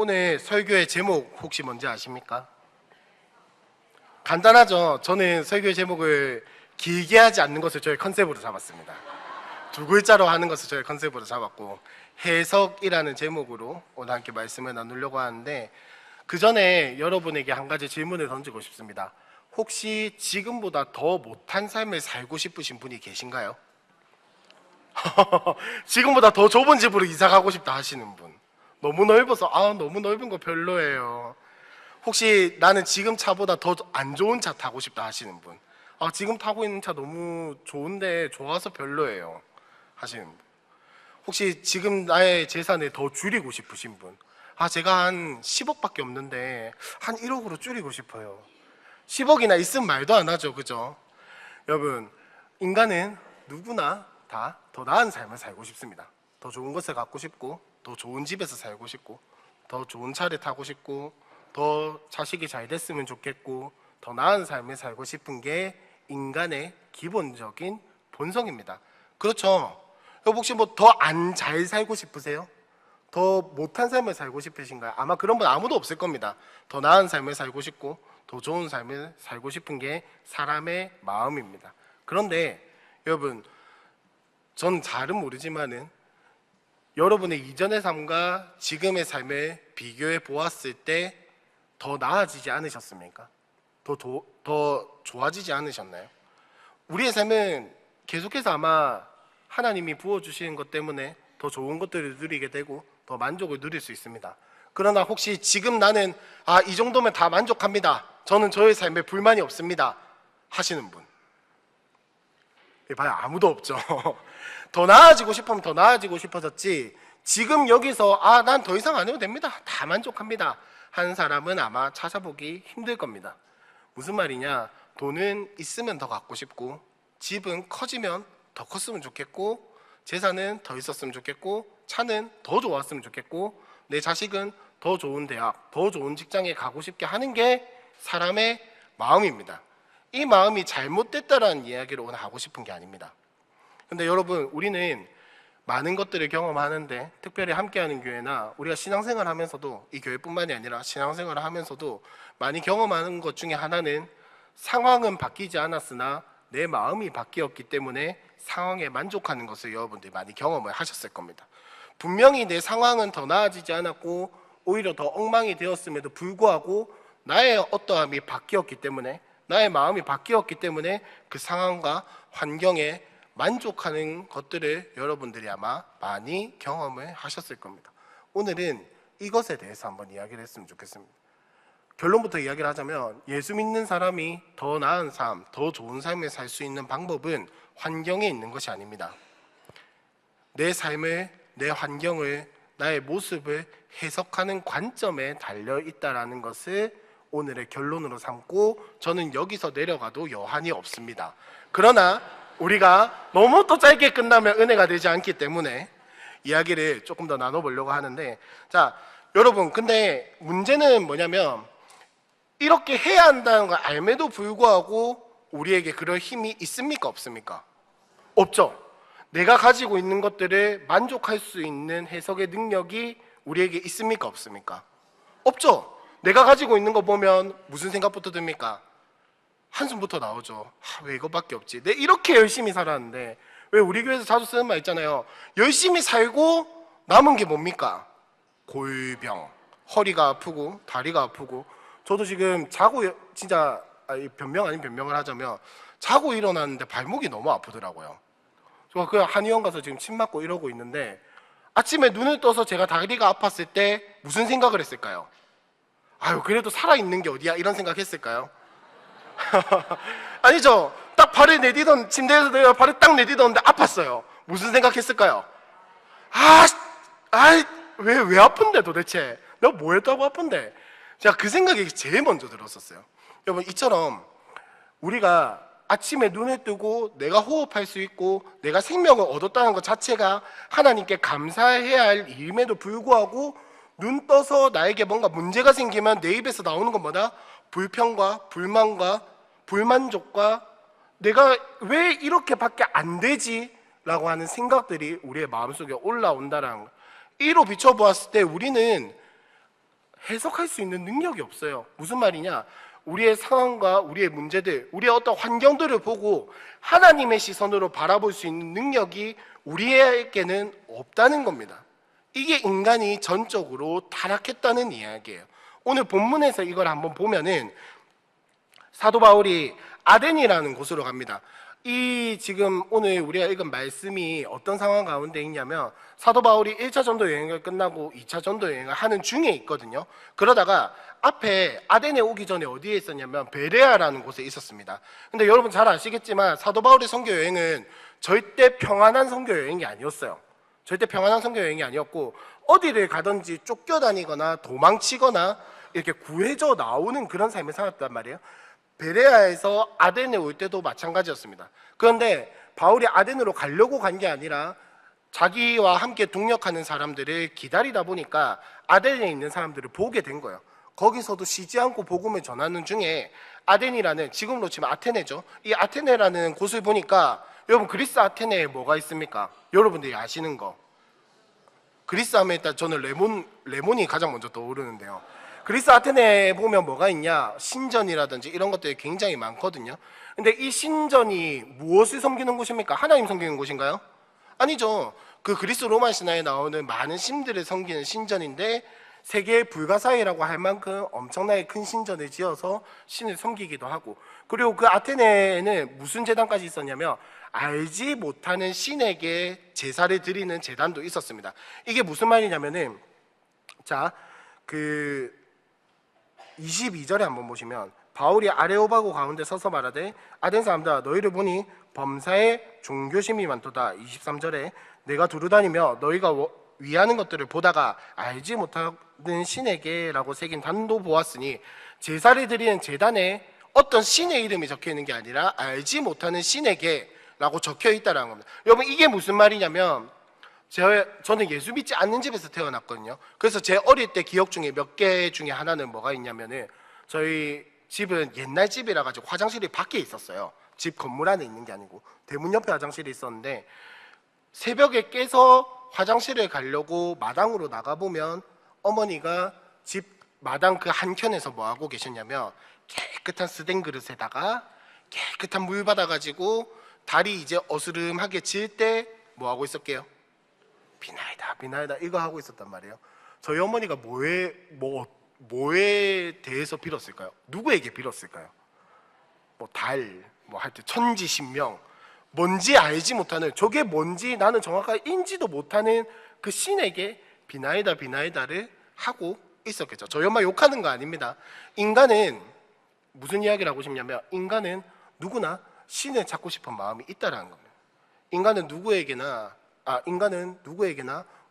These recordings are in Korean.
오늘 설교의 제목 혹시 뭔지 아십니까? 간단하죠. 저는 설교의 제목을 길게 하지 않는 것을 저의 컨셉으로 잡았습니다. 두 글자로 하는 것을 저의 컨셉으로 잡았고, 해석이라는 제목으로 오늘 함께 말씀을 나누려고 하는데, 그 전에 여러분에게 한 가지 질문을 던지고 싶습니다. 혹시 지금보다 더 못한 삶을 살고 싶으신 분이 계신가요? 지금보다 더 좁은 집으로 이사 가고 싶다 하시는 분, 너무 넓어서 너무 넓은 거 별로예요. 혹시 나는 지금 차보다 더 안 좋은 차 타고 싶다 하시는 분, 지금 타고 있는 차 너무 좋은데 좋아서 별로예요 하시는 분, 혹시 지금 나의 재산을 더 줄이고 싶으신 분, 제가 한 10억밖에 없는데 한 1억으로 줄이고 싶어요. 10억이나 있으면 말도 안 하죠, 그죠? 여러분, 인간은 누구나 다 더 나은 삶을 살고 싶습니다. 더 좋은 것을 갖고 싶고, 더 좋은 집에서 살고 싶고, 더 좋은 차를 타고 싶고, 더 자식이 잘 됐으면 좋겠고, 더 나은 삶을 살고 싶은 게 인간의 기본적인 본성입니다. 그렇죠? 여러분, 혹시 뭐 더 안 잘 살고 싶으세요? 더 못한 삶을 살고 싶으신가요? 아마 그런 분 아무도 없을 겁니다. 더 나은 삶을 살고 싶고, 더 좋은 삶을 살고 싶은 게 사람의 마음입니다. 그런데 여러분, 전 잘은 모르지만은 여러분의 이전의 삶과 지금의 삶을 비교해 보았을 때 더 나아지지 않으셨습니까? 더 좋아지지 않으셨나요? 우리의 삶은 계속해서 아마 하나님이 부어주시는 것 때문에 더 좋은 것들을 누리게 되고 더 만족을 누릴 수 있습니다. 그러나 혹시 지금 나는 이 정도면 다 만족합니다, 저는 저의 삶에 불만이 없습니다 하시는 분, 봐요, 아무도 없죠. 더 나아지고 싶으면 더 나아지고 싶어졌지, 지금 여기서 난 더 이상 안 해도 됩니다, 다 만족합니다 하는 사람은 아마 찾아보기 힘들 겁니다. 무슨 말이냐? 돈은 있으면 더 갖고 싶고, 집은 커지면 더 컸으면 좋겠고, 재산은 더 있었으면 좋겠고, 차는 더 좋았으면 좋겠고, 내 자식은 더 좋은 대학, 더 좋은 직장에 가고 싶게 하는 게 사람의 마음입니다. 이 마음이 잘못됐다라는 이야기를 오늘 하고 싶은 게 아닙니다. 근데 여러분, 우리는 많은 것들을 경험하는데, 특별히 함께하는 교회나 우리가 신앙생활 하면서도, 이 교회뿐만이 아니라 신앙생활을 하면서도 많이 경험하는 것 중에 하나는, 상황은 바뀌지 않았으나 내 마음이 바뀌었기 때문에 상황에 만족하는 것을 여러분들이 많이 경험을 하셨을 겁니다. 분명히 내 상황은 더 나아지지 않았고 오히려 더 엉망이 되었음에도 불구하고 나의 어떠함이 바뀌었기 때문에, 나의 마음이 바뀌었기 때문에 그 상황과 환경에 만족하는 것들을 여러분들이 아마 많이 경험을 하셨을 겁니다. 오늘은 이것에 대해서 한번 이야기를 했으면 좋겠습니다. 결론부터 이야기를 하자면, 예수 믿는 사람이 더 나은 삶, 더 좋은 삶을 살 수 있는 방법은 환경에 있는 것이 아닙니다. 내 삶을, 내 환경을, 나의 모습을 해석하는 관점에 달려 있다는 것을 오늘의 결론으로 삼고, 저는 여기서 내려가도 여한이 없습니다. 그러나 우리가 너무 또 짧게 끝나면 은혜가 되지 않기 때문에 이야기를 조금 더 나눠보려고 하는데, 자, 여러분, 근데 문제는 뭐냐면, 이렇게 해야 한다는 걸 알매도 불구하고 우리에게 그럴 힘이 있습니까, 없습니까? 없죠. 내가 가지고 있는 것들을 만족할 수 있는 해석의 능력이 우리에게 있습니까, 없습니까? 없죠. 내가 가지고 있는 거 보면 무슨 생각부터 듭니까? 한숨부터 나오죠. 왜 이거밖에 없지? 내 이렇게 열심히 살았는데. 왜 우리 교회에서 자주 쓰는 말 있잖아요. 열심히 살고 남은 게 뭡니까? 골병, 허리가 아프고 다리가 아프고. 저도 지금 자고, 진짜 변명 아닌 변명을 하자면, 자고 일어났는데 발목이 너무 아프더라고요. 저 그 한의원 가서 지금 침 맞고 이러고 있는데, 아침에 눈을 떠서 제가 다리가 아팠을 때 무슨 생각을 했을까요? 그래도 살아있는 게 어디야, 이런 생각했을까요? 아니죠. 딱 발을 내디던, 침대에서 내가 발을 딱 내디던데 아팠어요. 무슨 생각했을까요? 왜 아픈데 도대체? 내가 뭐 했다고 아픈데? 제가 그 생각이 제일 먼저 들었었어요. 여러분, 이처럼 우리가 아침에 눈을 뜨고 내가 호흡할 수 있고 내가 생명을 얻었다는 것 자체가 하나님께 감사해야 할 일임에도 불구하고, 눈 떠서 나에게 뭔가 문제가 생기면 내 입에서 나오는 건 뭐다? 불평과 불만과 불만족과 내가 왜 이렇게밖에 안 되지? 라고 하는 생각들이 우리의 마음속에 올라온다는 거. 이로 비춰보았을 때 우리는 해석할 수 있는 능력이 없어요. 무슨 말이냐? 우리의 상황과 우리의 문제들, 우리의 어떤 환경들을 보고 하나님의 시선으로 바라볼 수 있는 능력이 우리에게는 없다는 겁니다. 이게 인간이 전적으로 타락했다는 이야기예요. 오늘 본문에서 이걸 한번 보면은 사도 바울이 아덴이라는 곳으로 갑니다. 이 지금 오늘 우리가 읽은 말씀이 어떤 상황 가운데 있냐면 사도 바울이 1차 전도 여행을 끝나고 2차 전도 여행을 하는 중에 있거든요. 그러다가 앞에 아덴에 오기 전에 어디에 있었냐면 베레아라는 곳에 있었습니다. 근데 여러분 잘 아시겠지만 사도 바울의 선교 여행은 절대 평안한 선교 여행이 아니었어요. 절대 평안한 선교 여행이 아니었고 어디를 가든지 쫓겨다니거나 도망치거나 이렇게 구해져 나오는 그런 삶을 살았단 말이에요. 베레아에서 아덴에 올 때도 마찬가지였습니다. 그런데 바울이 아덴으로 가려고 간 게 아니라 자기와 함께 동역하는 사람들을 기다리다 보니까 아덴에 있는 사람들을 보게 된 거예요. 거기서도 쉬지 않고 복음을 전하는 중에 아덴이라는, 지금으로 치면 아테네죠. 이 아테네라는 곳을 보니까 여러분 그리스 아테네에 뭐가 있습니까? 여러분들이 아시는 거. 그리스 하면 일단 저는 레몬이 가장 먼저 떠오르는데요. 그리스 아테네에 보면 뭐가 있냐? 신전이라든지 이런 것들이 굉장히 많거든요. 근데 이 신전이 무엇을 섬기는 곳입니까? 하나님 섬기는 곳인가요? 아니죠. 그 그리스 로마 신화에 나오는 많은 신들을 섬기는 신전인데 세계 불가사의라고 할 만큼 엄청나게 큰 신전을 지어서 신을 섬기기도 하고, 그리고 그 아테네에는 무슨 제단까지 있었냐면 알지 못하는 신에게 제사를 드리는 제단도 있었습니다. 이게 무슨 말이냐면은 자, 22절에 한번 보시면 바울이 아레오바고 가운데 서서 말하되 아덴 사람들아 너희를 보니 범사에 종교심이 많도다. 23절에 내가 두루다니며 너희가 위하는 것들을 보다가 알지 못하는 신에게 라고 새긴 단도 보았으니 제사를 드리는 제단에 어떤 신의 이름이 적혀 있는 게 아니라 알지 못하는 신에게 라고 적혀 있다는 겁니다. 여러분 이게 무슨 말이냐면 저는 예수 믿지 않는 집에서 태어났거든요. 그래서 제 어릴 때 기억 중에 몇 개 중에 하나는 뭐가 있냐면은 저희 집은 옛날 집이라 가지고 화장실이 밖에 있었어요. 집 건물 안에 있는 게 아니고 대문 옆에 화장실이 있었는데 새벽에 깨서 화장실을 가려고 마당으로 나가보면 어머니가 집 마당 그 한켠에서 뭐 하고 계셨냐면 깨끗한 스댕 그릇에다가 깨끗한 물 받아가지고 다리 이제 어스름하게 질 때 뭐 하고 있었게요? 비나이다 비나이다 이거 하고 있었단 말이에요. 저희 어머니가 뭐에 대해서 빌었을까요? 누구에게 빌었을까요? 뭐 달, 뭐 하여튼 천지신명, 뭔지 알지 못하는, 저게 뭔지 나는 정확하게 인지도 못하는 그 신에게 비나이다 비나이다를 하고 있었겠죠. 저희 엄마 욕하는 거 아닙니다. 인간은 무슨 이야기를 하고 싶냐면 인간은 누구나 신을 찾고 싶은 마음이 있다라는 겁니다. 인간은 누구에게나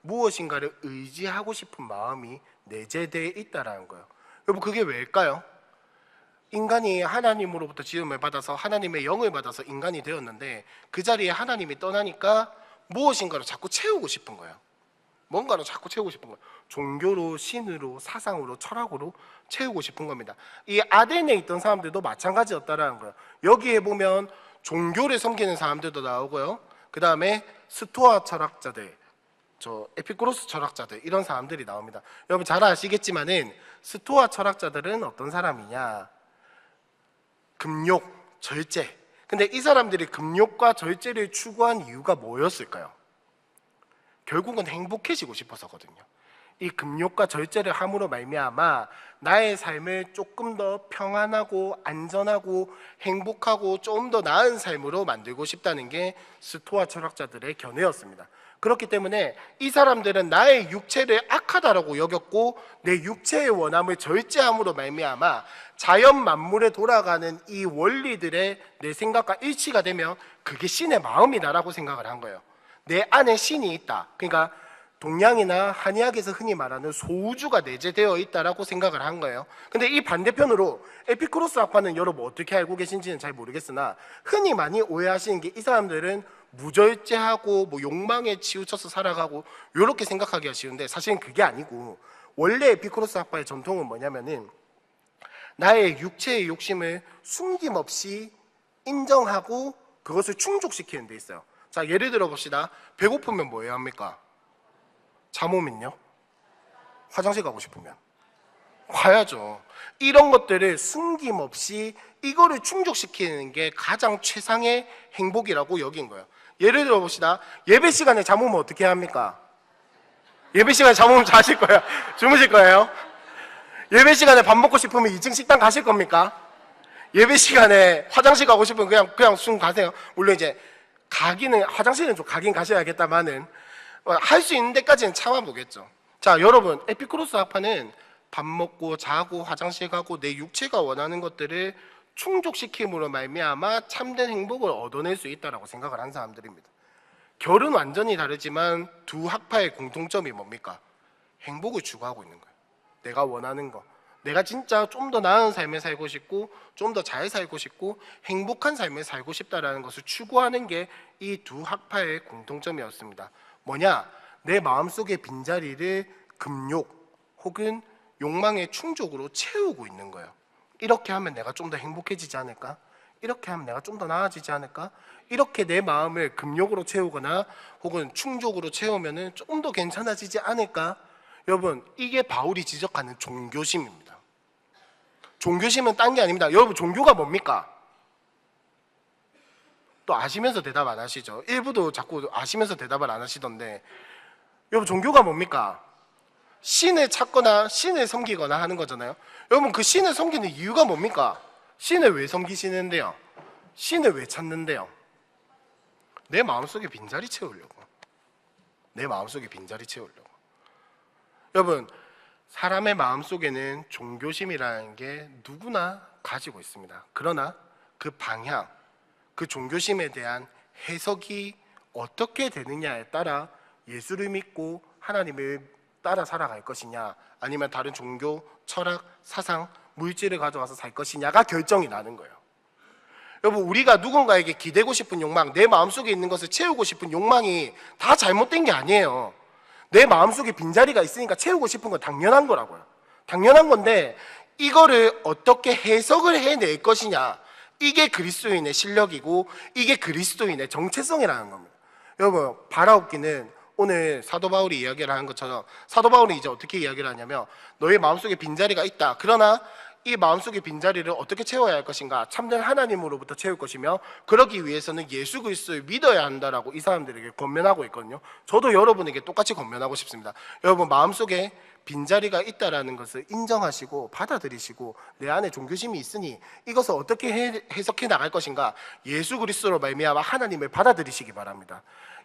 무엇인가를 의지하고 싶은 마음이 내재되어 있다라는 거예요. 여러분 그게 왜일까요? 인간이 하나님으로부터 지음을 받아서 하나님의 영을 받아서 인간이 되었는데 그 자리에 하나님이 떠나니까 무엇인가를 자꾸 채우고 싶은 거예요. 뭔가로 자꾸 채우고 싶은 거예요. 종교로, 신으로, 사상으로, 철학으로 채우고 싶은 겁니다. 이 아덴에 있던 사람들도 마찬가지였다라는 거예요. 여기에 보면 종교를 섬기는 사람들도 나오고요. 그 다음에 스토아 철학자들, 에피쿠로스 철학자들 이런 사람들이 나옵니다. 여러분 잘 아시겠지만은 스토아 철학자들은 어떤 사람이냐? 금욕, 절제. 근데 이 사람들이 금욕과 절제를 추구한 이유가 뭐였을까요? 결국은 행복해지고 싶어서거든요. 이 금욕과 절제를 함으로 말미암아 나의 삶을 조금 더 평안하고 안전하고 행복하고 좀 더 나은 삶으로 만들고 싶다는 게 스토아 철학자들의 견해였습니다. 그렇기 때문에 이 사람들은 나의 육체를 악하다라고 여겼고 내 육체의 원함을 절제함으로 말미암아 자연 만물에 돌아가는 이 원리들의 내 생각과 일치가 되면 그게 신의 마음이다라고 생각을 한 거예요. 내 안에 신이 있다. 그러니까 동양이나 한의학에서 흔히 말하는 소우주가 내재되어 있다라고 생각을 한 거예요. 근데 이 반대편으로 에피쿠로스 학파는 여러분 어떻게 알고 계신지는 잘 모르겠으나 흔히 많이 오해하시는 게 이 사람들은 무절제하고 뭐 욕망에 치우쳐서 살아가고 이렇게 생각하기 하시는데 사실은 그게 아니고 원래 에피쿠로스 학파의 전통은 뭐냐면은 나의 육체의 욕심을 숨김없이 인정하고 그것을 충족시키는 데 있어요. 자, 예를 들어 봅시다. 배고프면 뭐 해야 합니까? 잠 오면요? 화장실 가고 싶으면 가야죠. 이런 것들을 숨김없이 이거를 충족시키는 게 가장 최상의 행복이라고 여긴 거예요. 예를 들어 봅시다. 예배 시간에 잠오면 어떻게 합니까? 예배 시간에 잠오면 자실 거예요? 주무실 거예요? 예배 시간에 밥 먹고 싶으면 2층 식당 가실 겁니까? 예배 시간에 화장실 가고 싶으면 그냥 숨 가세요. 물론 이제 가기는 화장실은 좀 가긴 가셔야겠다마는 할 수 있는 데까지는 참아보겠죠. 자, 여러분, 에피쿠로스 학파는 밥 먹고 자고 화장실 가고 내 육체가 원하는 것들을 충족시킴으로 말미암아 참된 행복을 얻어낼 수 있다라고 생각을 한 사람들입니다. 결은 완전히 다르지만 두 학파의 공통점이 뭡니까? 행복을 추구하고 있는 거예요. 내가 원하는 거, 내가 진짜 좀 더 나은 삶을 살고 싶고 좀 더 잘 살고 싶고 행복한 삶을 살고 싶다라는 것을 추구하는 게 이 두 학파의 공통점이었습니다. 뭐냐? 내 마음속의 빈자리를 금욕 혹은 욕망의 충족으로 채우고 있는 거예요. 이렇게 하면 내가 좀 더 행복해지지 않을까? 이렇게 하면 내가 좀 더 나아지지 않을까? 이렇게 내 마음을 금욕으로 채우거나 혹은 충족으로 채우면 좀 더 괜찮아지지 않을까? 여러분, 이게 바울이 지적하는 종교심입니다. 종교심은 딴 게 아닙니다. 여러분, 종교가 뭡니까? 또 아시면서 대답 안 하시죠? 일부도 자꾸 아시면서 대답을 안 하시던데, 여러분, 종교가 뭡니까? 신을 찾거나 신을 섬기거나 하는 거잖아요. 여러분, 그 신을 섬기는 이유가 뭡니까? 신을 왜 섬기시는데요? 신을 왜 찾는데요? 내 마음속에 빈자리 채우려고. 내 마음속에 빈자리 채우려고. 여러분, 사람의 마음속에는 종교심이라는 게 누구나 가지고 있습니다. 그러나 그 방향, 그 종교심에 대한 해석이 어떻게 되느냐에 따라 예수를 믿고 하나님을 따라 살아갈 것이냐, 아니면 다른 종교, 철학, 사상, 물질을 가져와서 살 것이냐가 결정이 나는 거예요. 여러분, 우리가 누군가에게 기대고 싶은 욕망, 내 마음속에 있는 것을 채우고 싶은 욕망이 다 잘못된 게 아니에요. 내 마음속에 빈자리가 있으니까 채우고 싶은 건 당연한 거라고요. 당연한 건데 이거를 어떻게 해석을 해낼 것이냐, 이게 그리스도인의 실력이고 이게 그리스도인의 정체성이라는 겁니다. 여러분, 바라옵기는 오늘 사도 바울이 이야기를 하는 것처럼 사도 바울이 이제 어떻게 이야기를 하냐면, 너의 마음속에 빈자리가 있다. 그러나 이 마음속의 빈자리를 어떻게 채워야 할 것인가? 참된 하나님으로부터 채울 것이며, 그러기 위해서는 예수 그리스도를 믿어야 한다라고 이 사람들에게 권면하고 있거든요. 저도 여러분에게 똑같이 권면하고 싶습니다. 여러분, 마음속에 빈자리가 있다라는 것을 인정하시고 받아들이시고, 내 안에 종교심이 있으니 이것을 어떻게 해석해 나갈 것인가? 예수 그리스도로 말미암아 하나님을 받아들이시기 바랍니다.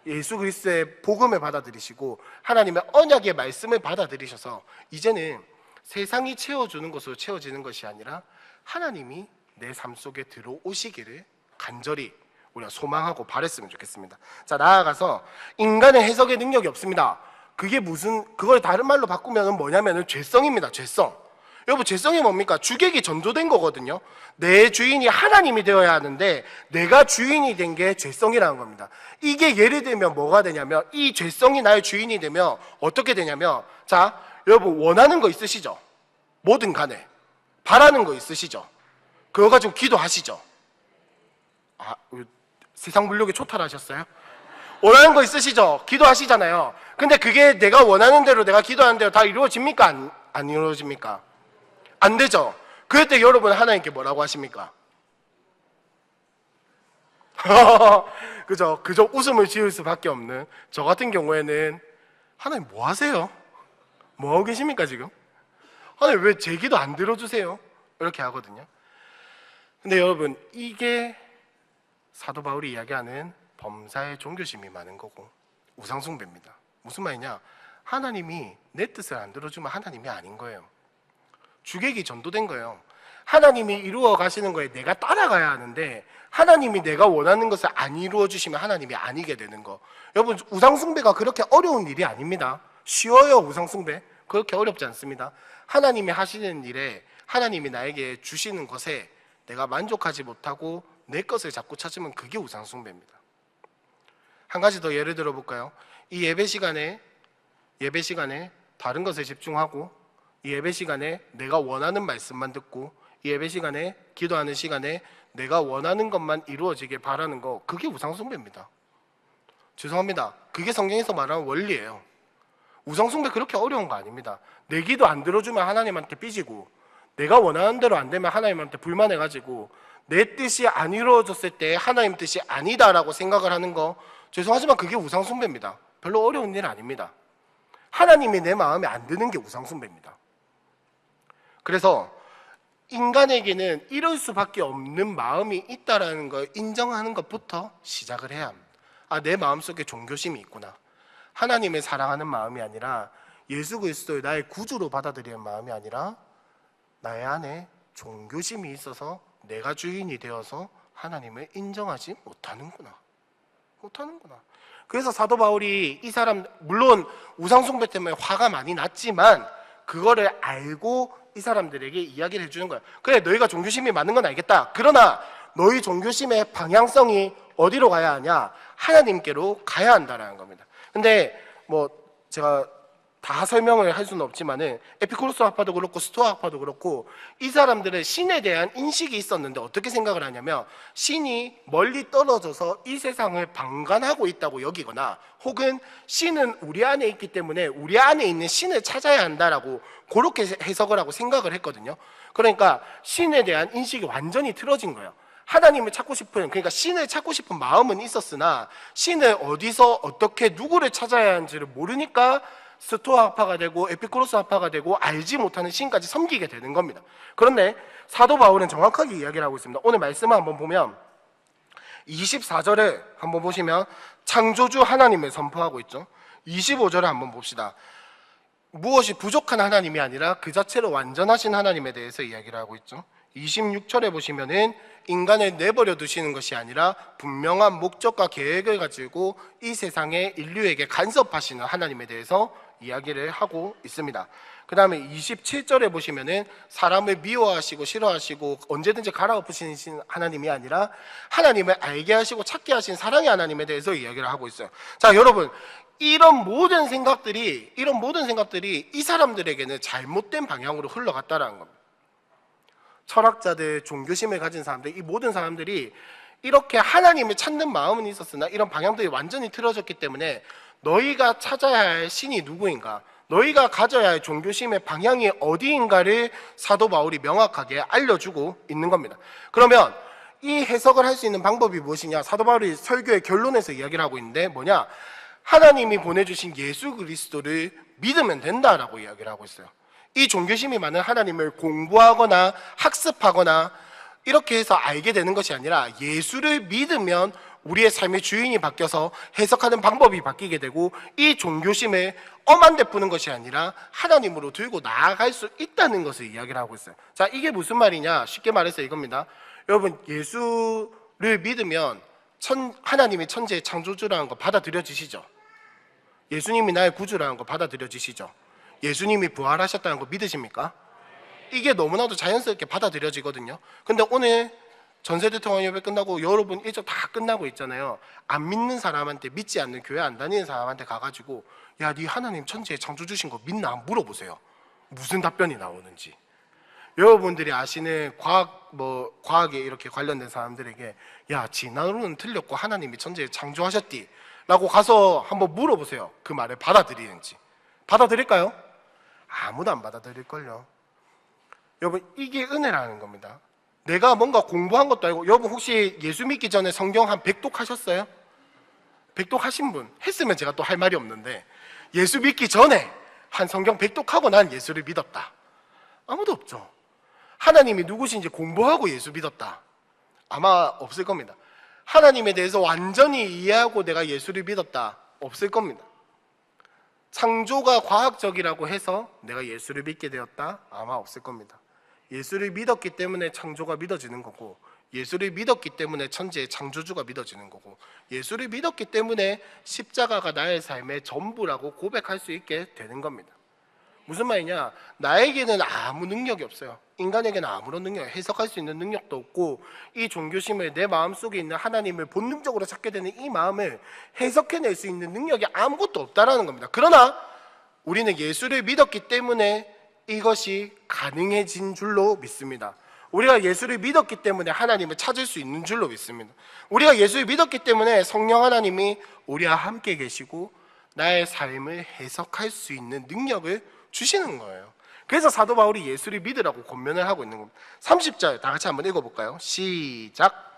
예수 그리스도의 복음을 받아들이시고 하나님의 언약의 말씀을 받아들이셔서 이제는 세상이 채워주는 것으로 채워지는 것이 아니라 하나님이 내 삶 속에 들어오시기를 간절히 우리가 소망하고 바랬으면 좋겠습니다. 자, 나아가서 인간의 해석의 능력이 없습니다. 그걸 다른 말로 바꾸면 뭐냐면은 죄성입니다. 죄성. 여러분, 죄성이 뭡니까? 주객이 전도된 거거든요. 내 주인이 하나님이 되어야 하는데 내가 주인이 된 게 죄성이라는 겁니다. 이게 예를 들면 뭐가 되냐면, 이 죄성이 나의 주인이 되면 어떻게 되냐면, 자, 여러분, 원하는 거 있으시죠? 뭐든 간에 바라는 거 있으시죠? 그거 가지고 기도하시죠? 세상 물욕에 초탈하셨어요? 원하는 거 있으시죠? 기도하시잖아요. 근데 그게 내가 원하는 대로, 내가 기도하는 대로 다 이루어집니까? 안 이루어집니까? 안 되죠? 그럴 때 여러분, 하나님께 뭐라고 하십니까? 그죠? 웃음을 지을 수밖에 없는 저 같은 경우에는, 하나님 뭐 하세요? 뭐 하고 계십니까 지금? 하나님 왜 제 기도 안 들어주세요? 이렇게 하거든요. 근데 여러분, 이게 사도 바울이 이야기하는 범사의 종교심이 많은 거고 우상숭배입니다. 무슨 말이냐? 하나님이 내 뜻을 안 들어주면 하나님이 아닌 거예요. 주객이 전도된 거예요. 하나님이 이루어 가시는 거에 내가 따라가야 하는데, 하나님이 내가 원하는 것을 안 이루어 주시면 하나님이 아니게 되는 거. 여러분, 우상숭배가 그렇게 어려운 일이 아닙니다. 쉬워요. 우상숭배 그렇게 어렵지 않습니다. 하나님이 하시는 일에, 하나님이 나에게 주시는 것에 내가 만족하지 못하고 내 것을 자꾸 찾으면 그게 우상숭배입니다. 한 가지 더 예를 들어 볼까요? 이 예배 시간에 다른 것에 집중하고, 이 예배 시간에 내가 원하는 말씀만 듣고, 이 예배 시간에, 기도하는 시간에 내가 원하는 것만 이루어지길 바라는 거, 그게 우상숭배입니다. 죄송합니다. 그게 성경에서 말하는 원리예요. 우상숭배 그렇게 어려운 거 아닙니다. 내 기도 안 들어주면 하나님한테 삐지고, 내가 원하는 대로 안 되면 하나님한테 불만해가지고, 내 뜻이 안 이루어졌을 때 하나님 뜻이 아니다라고 생각을 하는 거, 죄송하지만 그게 우상숭배입니다. 별로 어려운 일 아닙니다. 하나님이 내 마음에 안 드는 게 우상숭배입니다. 그래서 인간에게는 이럴 수밖에 없는 마음이 있다라는 걸 인정하는 것부터 시작을 해야 합니다. 아, 내 마음속에 종교심이 있구나. 하나님을 사랑하는 마음이 아니라 예수 그리스도를 나의 구주로 받아들이는 마음이 아니라 나의 안에 종교심이 있어서 내가 주인이 되어서 하나님을 인정하지 못하는구나. 그래서 사도 바울이 이 사람, 물론 우상숭배 때문에 화가 많이 났지만 그거를 알고 이 사람들에게 이야기를 해주는 거야. 그래, 너희가 종교심이 많은 건 알겠다. 그러나 너희 종교심의 방향성이 어디로 가야 하냐? 하나님께로 가야 한다는 겁니다. 근데 뭐 제가 다 설명을 할 수는 없지만은 에피쿠로스 학파도 그렇고 스토아 학파도 그렇고 이 사람들은 신에 대한 인식이 있었는데 어떻게 생각을 하냐면 신이 멀리 떨어져서 이 세상을 방관하고 있다고 여기거나 혹은 신은 우리 안에 있기 때문에 우리 안에 있는 신을 찾아야 한다라고 그렇게 해석을 하고 생각을 했거든요. 그러니까 신에 대한 인식이 완전히 틀어진 거예요. 하나님을 찾고 싶은, 그러니까 신을 찾고 싶은 마음은 있었으나 신을 어디서 어떻게 누구를 찾아야 하는지를 모르니까 스토아 학파가 되고 에피쿠로스 학파가 되고 알지 못하는 신까지 섬기게 되는 겁니다. 그런데 사도 바울은 정확하게 이야기를 하고 있습니다. 오늘 말씀을 한번 보면 24절에 한번 보시면 창조주 하나님을 선포하고 있죠. 25절을 한번 봅시다. 무엇이 부족한 하나님이 아니라 그 자체로 완전하신 하나님에 대해서 이야기를 하고 있죠. 26절에 보시면은 인간을 내버려 두시는 것이 아니라 분명한 목적과 계획을 가지고 이 세상의 인류에게 간섭하시는 하나님에 대해서 이야기를 하고 있습니다. 그 다음에 27절에 보시면은 사람을 미워하시고 싫어하시고 언제든지 갈아엎으시는 하나님이 아니라 하나님을 알게 하시고 찾게 하신 사랑의 하나님에 대해서 이야기를 하고 있어요. 자, 여러분, 이런 모든 생각들이 이 사람들에게는 잘못된 방향으로 흘러갔다라는 겁니다. 철학자들, 종교심을 가진 사람들, 이 모든 사람들이 이렇게 하나님을 찾는 마음은 있었으나 이런 방향들이 완전히 틀어졌기 때문에 너희가 찾아야 할 신이 누구인가, 너희가 가져야 할 종교심의 방향이 어디인가를 사도 바울이 명확하게 알려주고 있는 겁니다. 그러면 이 해석을 할 수 있는 방법이 무엇이냐? 사도 바울이 설교의 결론에서 이야기를 하고 있는데 뭐냐? 하나님이 보내주신 예수 그리스도를 믿으면 된다라고 이야기를 하고 있어요. 이 종교심이 많은 하나님을 공부하거나 학습하거나 이렇게 해서 알게 되는 것이 아니라 예수를 믿으면 우리의 삶의 주인이 바뀌어서 해석하는 방법이 바뀌게 되고 이 종교심을 엄한 데 푸는 것이 아니라 하나님으로 들고 나아갈 수 있다는 것을 이야기를 하고 있어요. 자, 이게 무슨 말이냐? 쉽게 말해서 이겁니다. 여러분, 예수를 믿으면 하나님이 천지의 창조주라는 거 받아들여지시죠? 예수님이 나의 구주라는 거 받아들여지시죠? 예수님이 부활하셨다는 거 믿으십니까? 이게 너무나도 자연스럽게 받아들여지거든요. 근데 오늘 전세대 통합 예배 끝나고 여러분 일정 다 끝나고 있잖아요. 안 믿는 사람한테, 믿지 않는 교회 안 다니는 사람한테 가가지고 야, 네 하나님 천지에 창조주신 거 믿나? 물어보세요. 무슨 답변이 나오는지. 여러분들이 아시는 과학에 이렇게 관련된 사람들에게 야, 진화론은 틀렸고 하나님이 천지에 창조하셨디 라고 가서 한번 물어보세요. 그 말을 받아들이는지. 받아들일까요? 아무도 안 받아들일걸요. 여러분, 이게 은혜라는 겁니다. 내가 뭔가 공부한 것도 아니고, 여러분 혹시 예수 믿기 전에 성경 한 100독 하셨어요? 100독 하신 분? 했으면 제가 또 할 말이 없는데, 예수 믿기 전에 한 성경 100독 하고 난 예수를 믿었다. 아무도 없죠. 하나님이 누구신지 공부하고 예수 믿었다. 아마 없을 겁니다. 하나님에 대해서 완전히 이해하고 내가 예수를 믿었다. 없을 겁니다. 창조가 과학적이라고 해서 내가 예수를 믿게 되었다? 아마 없을 겁니다. 예수를 믿었기 때문에 창조가 믿어지는 거고, 예수를 믿었기 때문에 천지의 창조주가 믿어지는 거고, 예수를 믿었기 때문에 십자가가 나의 삶의 전부라고 고백할 수 있게 되는 겁니다. 무슨 말이냐? 나에게는 아무 능력이 없어요. 인간에게는 아무런 능력, 해석할 수 있는 능력도 없고, 이 종교심을 내 마음속에 있는 하나님을 본능적으로 찾게 되는 이 마음을 해석해낼 수 있는 능력이 아무것도 없다라는 겁니다. 그러나 우리는 예수를 믿었기 때문에 이것이 가능해진 줄로 믿습니다. 우리가 예수를 믿었기 때문에 하나님을 찾을 수 있는 줄로 믿습니다. 우리가 예수를 믿었기 때문에 성령 하나님이 우리와 함께 계시고 나의 삶을 해석할 수 있는 능력을 주시는 거예요. 그래서 사도 바울이 예수를 믿으라고 권면을 하고 있는 겁니다. 30절 다 같이 한번 읽어볼까요? 시작.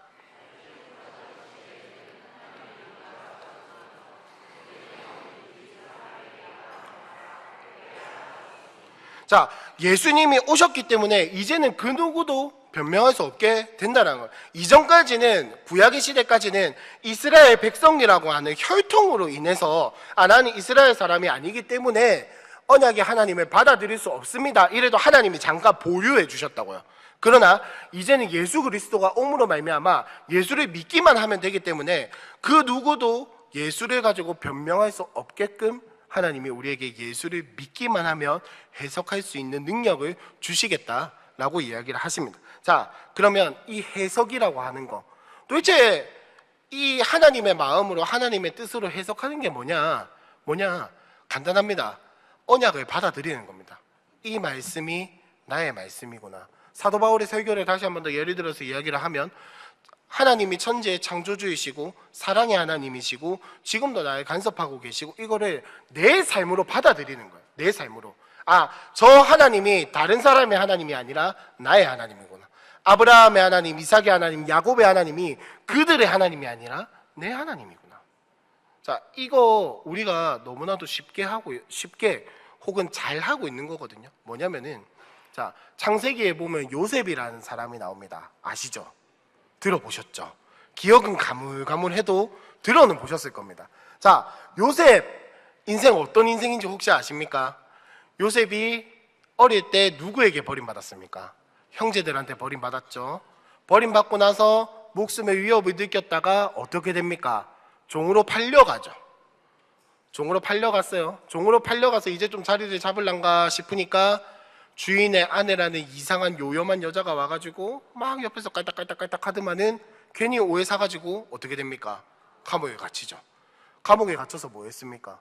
자, 예수님이 오셨기 때문에 이제는 그 누구도 변명할 수 없게 된다는 거예요. 이전까지는, 구약의 시대까지는 이스라엘 백성이라고 하는 혈통으로 인해서 나는 이스라엘 사람이 아니기 때문에 언약의 하나님을 받아들일 수 없습니다, 이래도 하나님이 잠깐 보류해 주셨다고요. 그러나 이제는 예수 그리스도가 옴으로 말미암아 예수를 믿기만 하면 되기 때문에 그 누구도 예수를 가지고 변명할 수 없게끔 하나님이 우리에게 예수를 믿기만 하면 해석할 수 있는 능력을 주시겠다라고 이야기를 하십니다. 자, 그러면 이 해석이라고 하는 거, 도대체 이 하나님의 마음으로 하나님의 뜻으로 해석하는 게 뭐냐? 간단합니다. 언약을 받아들이는 겁니다. 이 말씀이 나의 말씀이구나. 사도 바울의 설교를 다시 한 번 더 예를 들어서 이야기를 하면, 하나님이 천지의 창조주이시고 사랑의 하나님이시고 지금도 나를 간섭하고 계시고, 이거를 내 삶으로 받아들이는 거예요. 내 삶으로. 저 하나님이 다른 사람의 하나님이 아니라 나의 하나님이구나. 아브라함의 하나님, 이삭의 하나님, 야곱의 하나님이 그들의 하나님이 아니라 내 하나님이구나. 자, 이거 우리가 너무나도 쉽게 혹은 잘 하고 있는 거거든요. 뭐냐면은, 자, 창세기에 보면 요셉이라는 사람이 나옵니다. 아시죠? 들어보셨죠? 기억은 가물가물해도 들어는 보셨을 겁니다. 자, 요셉 인생 어떤 인생인지 혹시 아십니까? 요셉이 어릴 때 누구에게 버림받았습니까? 형제들한테 버림받았죠. 버림받고 나서 목숨의 위협을 느꼈다가 어떻게 됩니까? 종으로 팔려가죠. 종으로 팔려갔어요. 종으로 팔려가서 이제 좀 자리를 잡을란가 싶으니까 주인의 아내라는 이상한 요염한 여자가 와가지고 막 옆에서 깔딱깔딱깔딱 하더만은 괜히 오해 사가지고 어떻게 됩니까? 감옥에 갇히죠. 감옥에 갇혀서 뭐 했습니까?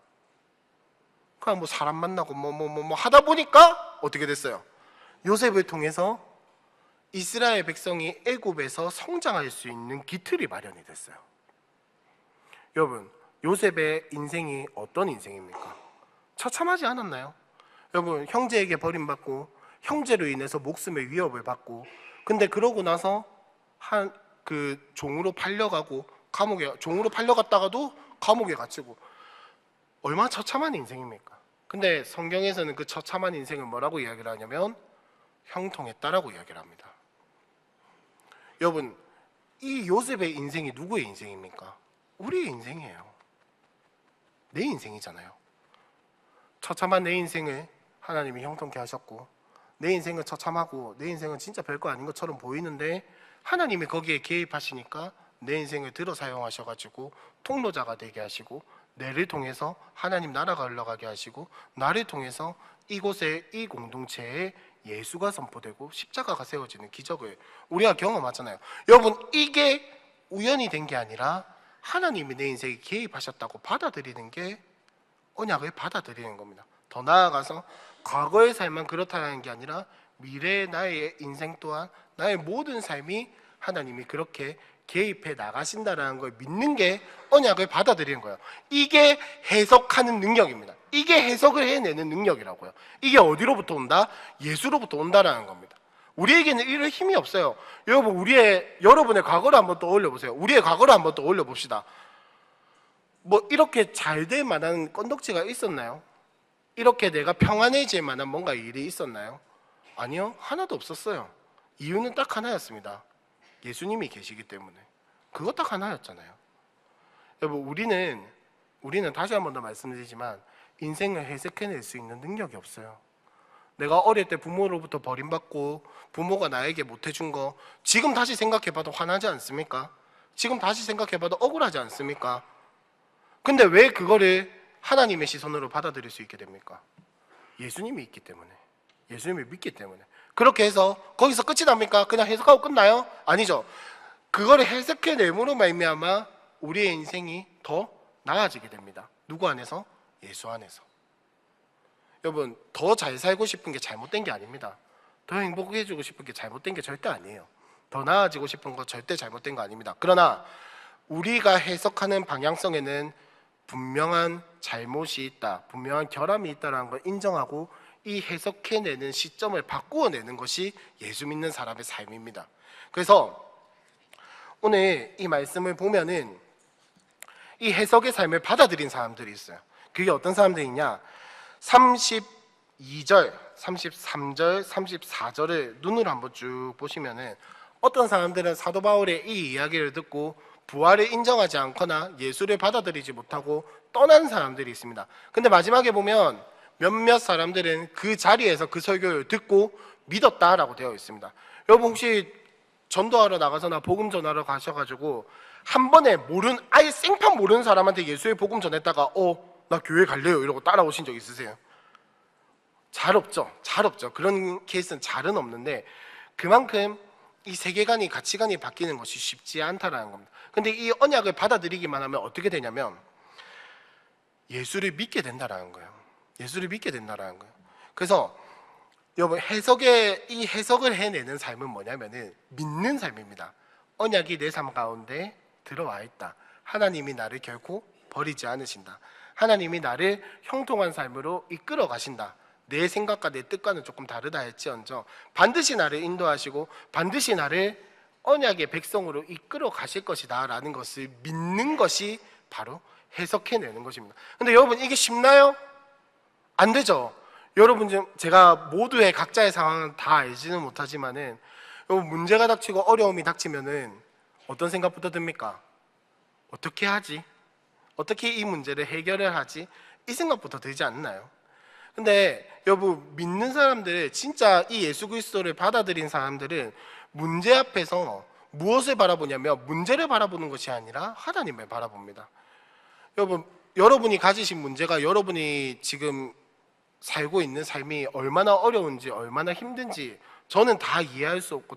그냥 뭐 사람 만나고 뭐 하다 보니까 어떻게 됐어요? 요셉을 통해서 이스라엘 백성이 애굽에서 성장할 수 있는 기틀이 마련이 됐어요. 여러분, 요셉의 인생이 어떤 인생입니까? 처참하지 않았나요? 여러분, 형제에게 버림받고 형제로 인해서 목숨의 위협을 받고, 근데 그러고 나서 그 종으로 팔려가고 종으로 팔려갔다가도 감옥에 갇히고, 얼마나 처참한 인생입니까? 근데 성경에서는 그 처참한 인생을 뭐라고 이야기를 하냐면 형통했다라고 이야기를 합니다. 여러분, 이 요셉의 인생이 누구의 인생입니까? 우리의 인생이에요. 내 인생이잖아요. 처참한 내 인생을 하나님이 형통케 하셨고, 내 인생은 처참하고 내 인생은 진짜 별거 아닌 것처럼 보이는데 하나님이 거기에 개입하시니까 내 인생을 들어 사용하셔가지고 통로자가 되게 하시고, 내를 통해서 하나님 나라가 흘러가게 하시고, 나를 통해서 이곳에, 이 공동체에 예수가 선포되고 십자가가 세워지는 기적을 우리가 경험하잖아요. 여러분, 이게 우연히 된 게 아니라 하나님이 내 인생에 개입하셨다고 받아들이는 게 언약을 받아들이는 겁니다. 더 나아가서 과거의 삶만 그렇다는 게 아니라 미래의 나의 인생 또한, 나의 모든 삶이 하나님이 그렇게 개입해 나가신다는 걸 믿는 게 언약을 받아들이는 거예요. 이게 해석하는 능력입니다. 이게 해석을 해내는 능력이라고요. 이게 어디로부터 온다? 예수로부터 온다라는 겁니다. 우리에게는 이럴 힘이 없어요. 여러분, 여러분의 과거를 한번 떠올려 보세요. 우리의 과거를 한번 떠올려 봅시다. 뭐 이렇게 잘 될 만한 건덕지가 있었나요? 이렇게 내가 평안해질 만한 뭔가 일이 있었나요? 아니요, 하나도 없었어요. 이유는 딱 하나였습니다. 예수님이 계시기 때문에. 그거 딱 하나였잖아요. 여러분, 우리는 다시 한 번 더 말씀드리지만 인생을 해석해낼 수 있는 능력이 없어요. 내가 어릴 때 부모로부터 버림받고 부모가 나에게 못해준 거 지금 다시 생각해봐도 화나지 않습니까? 지금 다시 생각해봐도 억울하지 않습니까? 근데 왜 그거를 하나님의 시선으로 받아들일 수 있게 됩니까? 예수님이 있기 때문에, 예수님을 믿기 때문에. 그렇게 해서 거기서 끝이 납니까? 그냥 해석하고 끝나요? 아니죠. 그거를 해석해내므로 말미암아 우리의 인생이 더 나아지게 됩니다. 누구 안에서? 예수 안에서. 여러분, 더 잘 살고 싶은 게 잘못된 게 아닙니다. 더 행복해지고 싶은 게 잘못된 게 절대 아니에요. 더 나아지고 싶은 거 절대 잘못된 거 아닙니다. 그러나 우리가 해석하는 방향성에는 분명한 잘못이 있다, 분명한 결함이 있다는 걸 인정하고 이 해석해내는 시점을 바꾸어내는 것이 예수 믿는 사람의 삶입니다. 그래서 오늘 이 말씀을 보면은 이 해석의 삶을 받아들인 사람들이 있어요. 그게 어떤 사람들이냐? 32절, 33절, 34절을 눈으로 한번 쭉 보시면은 어떤 사람들은 사도 바울의 이 이야기를 듣고 부활을 인정하지 않거나 예수를 받아들이지 못하고 떠나는 사람들이 있습니다. 근데 마지막에 보면 몇몇 사람들은 그 자리에서 그 설교를 듣고 믿었다라고 되어 있습니다. 여러분 혹시 전도하러 나가서나 복음 전하러 가셔가지고 한 번에 아예 생판 모르는 사람한테 예수의 복음 전했다가 나 교회 갈래요 이러고 따라오신 적 있으세요? 잘 없죠. 그런 케이스는 잘은 없는데 그만큼 이 세계관이 가치관이 바뀌는 것이 쉽지 않다라는 겁니다. 근데 이 언약을 받아들이기만 하면 어떻게 되냐면 예수를 믿게 된다라는 거예요. 그래서 여러분 이 해석을 해내는 삶은 뭐냐면은 믿는 삶입니다. 언약이 내 삶 가운데 들어와 있다. 하나님이 나를 결코 버리지 않으신다. 하나님이 나를 형통한 삶으로 이끌어 가신다. 내 생각과 내 뜻과는 조금 다르다 할지언정 반드시 나를 인도하시고 반드시 나를 언약의 백성으로 이끌어 가실 것이다 라는 것을 믿는 것이 바로 해석해내는 것입니다. 근데 여러분 이게 쉽나요? 안 되죠. 여러분 제가 모두의 각자의 상황은 다 알지는 못하지만은 여러분 문제가 닥치고 어려움이 닥치면은 어떤 생각부터 듭니까? 어떻게 하지? 어떻게 이 문제를 해결을 하지? 이 생각부터 들지 않나요? 근데 여러분 믿는 사람들, 진짜 이 예수 그리스도를 받아들인 사람들은 문제 앞에서 무엇을 바라보냐면 문제를 바라보는 것이 아니라 하나님을 바라봅니다. 여러분이 가지신 문제가 여러분이 지금 살고 있는 삶이 얼마나 어려운지 얼마나 힘든지 저는 다 이해할 수 없고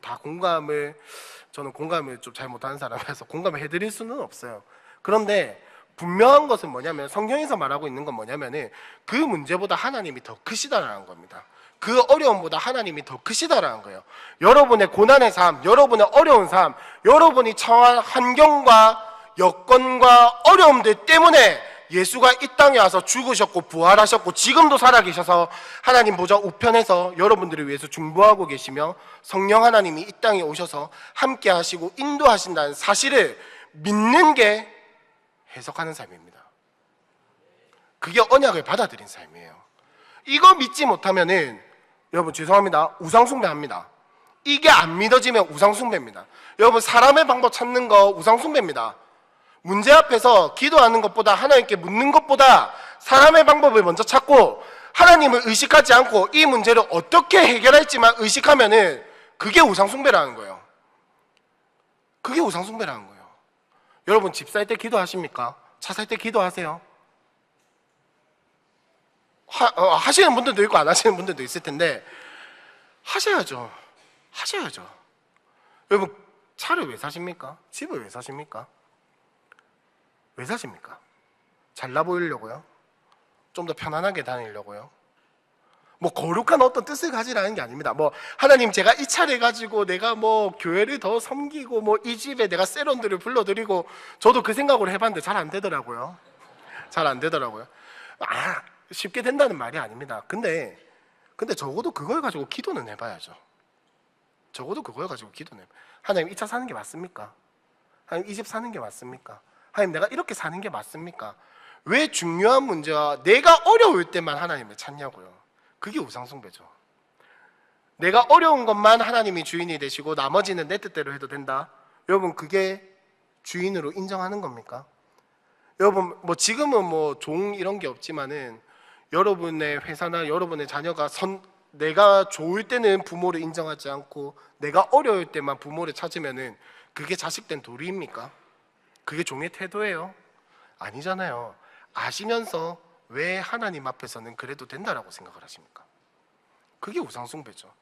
저는 공감을 좀 잘 못하는 사람이라서 공감을 해드릴 수는 없어요. 그런데 분명한 것은 뭐냐면 성경에서 말하고 있는 건 뭐냐면은 그 문제보다 하나님이 더 크시다라는 겁니다. 그 어려움보다 하나님이 더 크시다라는 거예요. 여러분의 고난의 삶, 여러분의 어려운 삶, 여러분이 처한 환경과 여건과 어려움들 때문에 예수가 이 땅에 와서 죽으셨고 부활하셨고 지금도 살아계셔서 하나님 보좌 우편에서 여러분들을 위해서 중보하고 계시며 성령 하나님이 이 땅에 오셔서 함께 하시고 인도하신다는 사실을 믿는 게 해석하는 삶입니다. 그게 언약을 받아들인 삶이에요. 이거 믿지 못하면은 여러분 죄송합니다. 우상숭배합니다. 이게 안 믿어지면 우상숭배입니다. 여러분 사람의 방법 찾는 거 우상숭배입니다. 문제 앞에서 기도하는 것보다 하나님께 묻는 것보다 사람의 방법을 먼저 찾고 하나님을 의식하지 않고 이 문제를 어떻게 해결할지만 의식하면은 그게 우상숭배라는 거예요. 그게 우상숭배라는 거예요. 여러분 집 살 때 기도하십니까? 차 살 때 기도하세요? 하시는 분들도 있고 안 하시는 분들도 있을 텐데 하셔야죠. 여러분 차를 왜 사십니까? 집을 왜 사십니까? 왜 사십니까? 잘나 보이려고요? 좀 더 편안하게 다니려고요? 뭐 거룩한 어떤 뜻을 가지라는 게 아닙니다. 하나님 제가 이 차를 가지고 내가 교회를 더 섬기고 이 집에 내가 세런들을 불러드리고 저도 그 생각으로 해봤는데 잘 안 되더라고요. 쉽게 된다는 말이 아닙니다. 근데 적어도 그걸 가지고 기도는 해봐야죠. 하나님 이 차 사는 게 맞습니까? 하나님 이 집 사는 게 맞습니까? 하나님 내가 이렇게 사는 게 맞습니까? 왜 중요한 문제와 내가 어려울 때만 하나님을 찾냐고요. 그게 우상숭배죠. 내가 어려운 것만 하나님이 주인이 되시고 나머지는 내 뜻대로 해도 된다. 여러분 그게 주인으로 인정하는 겁니까? 여러분 지금은 종 이런 게 없지만은 여러분의 회사나 여러분의 자녀가 내가 좋을 때는 부모를 인정하지 않고 내가 어려울 때만 부모를 찾으면은 그게 자식된 도리입니까? 그게 종의 태도예요? 아니잖아요. 아시면서 왜 하나님 앞에서는 그래도 된다라고 생각을 하십니까? 그게 우상숭배죠.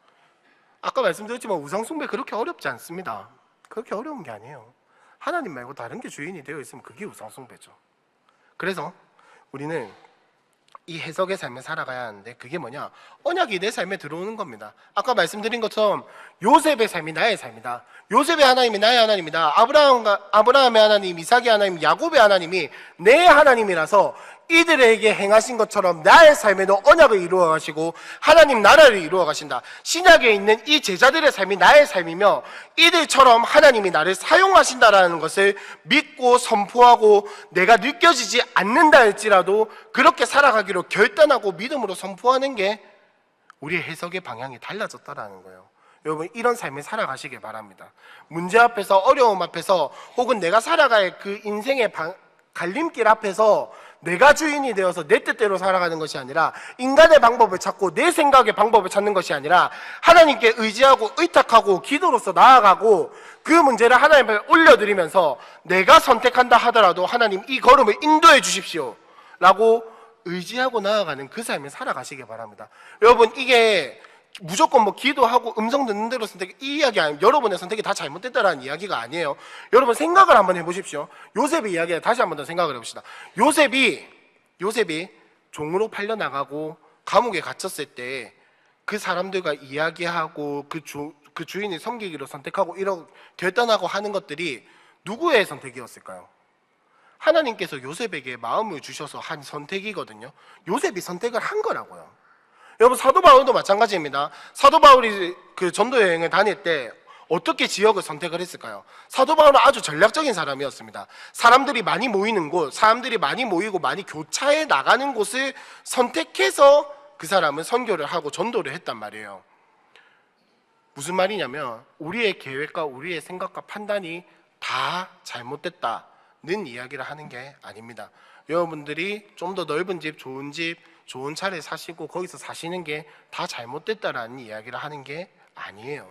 아까 말씀드렸지만 우상숭배 그렇게 어렵지 않습니다. 그렇게 어려운 게 아니에요. 하나님 말고 다른 게 주인이 되어 있으면 그게 우상숭배죠. 그래서 우리는 이 해석의 삶을 살아가야 하는데 그게 뭐냐? 언약이 내 삶에 들어오는 겁니다. 아까 말씀드린 것처럼 요셉의 삶이 나의 삶이다. 요셉의 하나님이 나의 하나님이다. 아브라함의 하나님, 이삭의 하나님, 야곱의 하나님이 내 하나님이라서 이들에게 행하신 것처럼 나의 삶에도 언약을 이루어 가시고 하나님 나라를 이루어 가신다. 신약에 있는 이 제자들의 삶이 나의 삶이며 이들처럼 하나님이 나를 사용하신다라는 것을 믿고 선포하고 내가 느껴지지 않는다 할지라도 그렇게 살아가기로 결단하고 믿음으로 선포하는 게 우리의 해석의 방향이 달라졌다라는 거예요. 여러분, 이런 삶을 살아가시길 바랍니다. 문제 앞에서, 어려움 앞에서, 혹은 내가 살아갈 그 인생의 갈림길 앞에서 내가 주인이 되어서 내 뜻대로 살아가는 것이 아니라 인간의 방법을 찾고 내 생각의 방법을 찾는 것이 아니라 하나님께 의지하고 의탁하고 기도로서 나아가고 그 문제를 하나님께 올려드리면서 내가 선택한다 하더라도 하나님 이 걸음을 인도해 주십시오 라고 의지하고 나아가는 그 삶을 살아가시길 바랍니다. 여러분, 이게 무조건 뭐 기도하고 음성 듣는 대로 선택, 이 이야기 아니에요. 여러분의 선택이 다 잘못됐다라는 이야기가 아니에요. 여러분, 생각을 한번 해보십시오. 요셉의 이야기를 다시 한번 더 생각을 해봅시다. 요셉이 종으로 팔려나가고 감옥에 갇혔을 때 그 사람들과 이야기하고 그 주인이 섬기기로 선택하고 이런 결단하고 하는 것들이 누구의 선택이었을까요? 하나님께서 요셉에게 마음을 주셔서 한 선택이거든요. 요셉이 선택을 한 거라고요. 여러분, 사도 바울도 마찬가지입니다. 사도 바울이 그 전도 여행을 다닐 때 어떻게 지역을 선택을 했을까요? 사도 바울은 아주 전략적인 사람이었습니다. 사람들이 많이 모이는 곳, 사람들이 많이 모이고 많이 교차해 나가는 곳을 선택해서 그 사람은 선교를 하고 전도를 했단 말이에요. 무슨 말이냐면 우리의 계획과 우리의 생각과 판단이 다 잘못됐다는 이야기를 하는 게 아닙니다. 여러분들이 좀 더 넓은 집, 좋은 차를 사시고 거기서 사시는 게 다 잘못됐다라는 이야기를 하는 게 아니에요.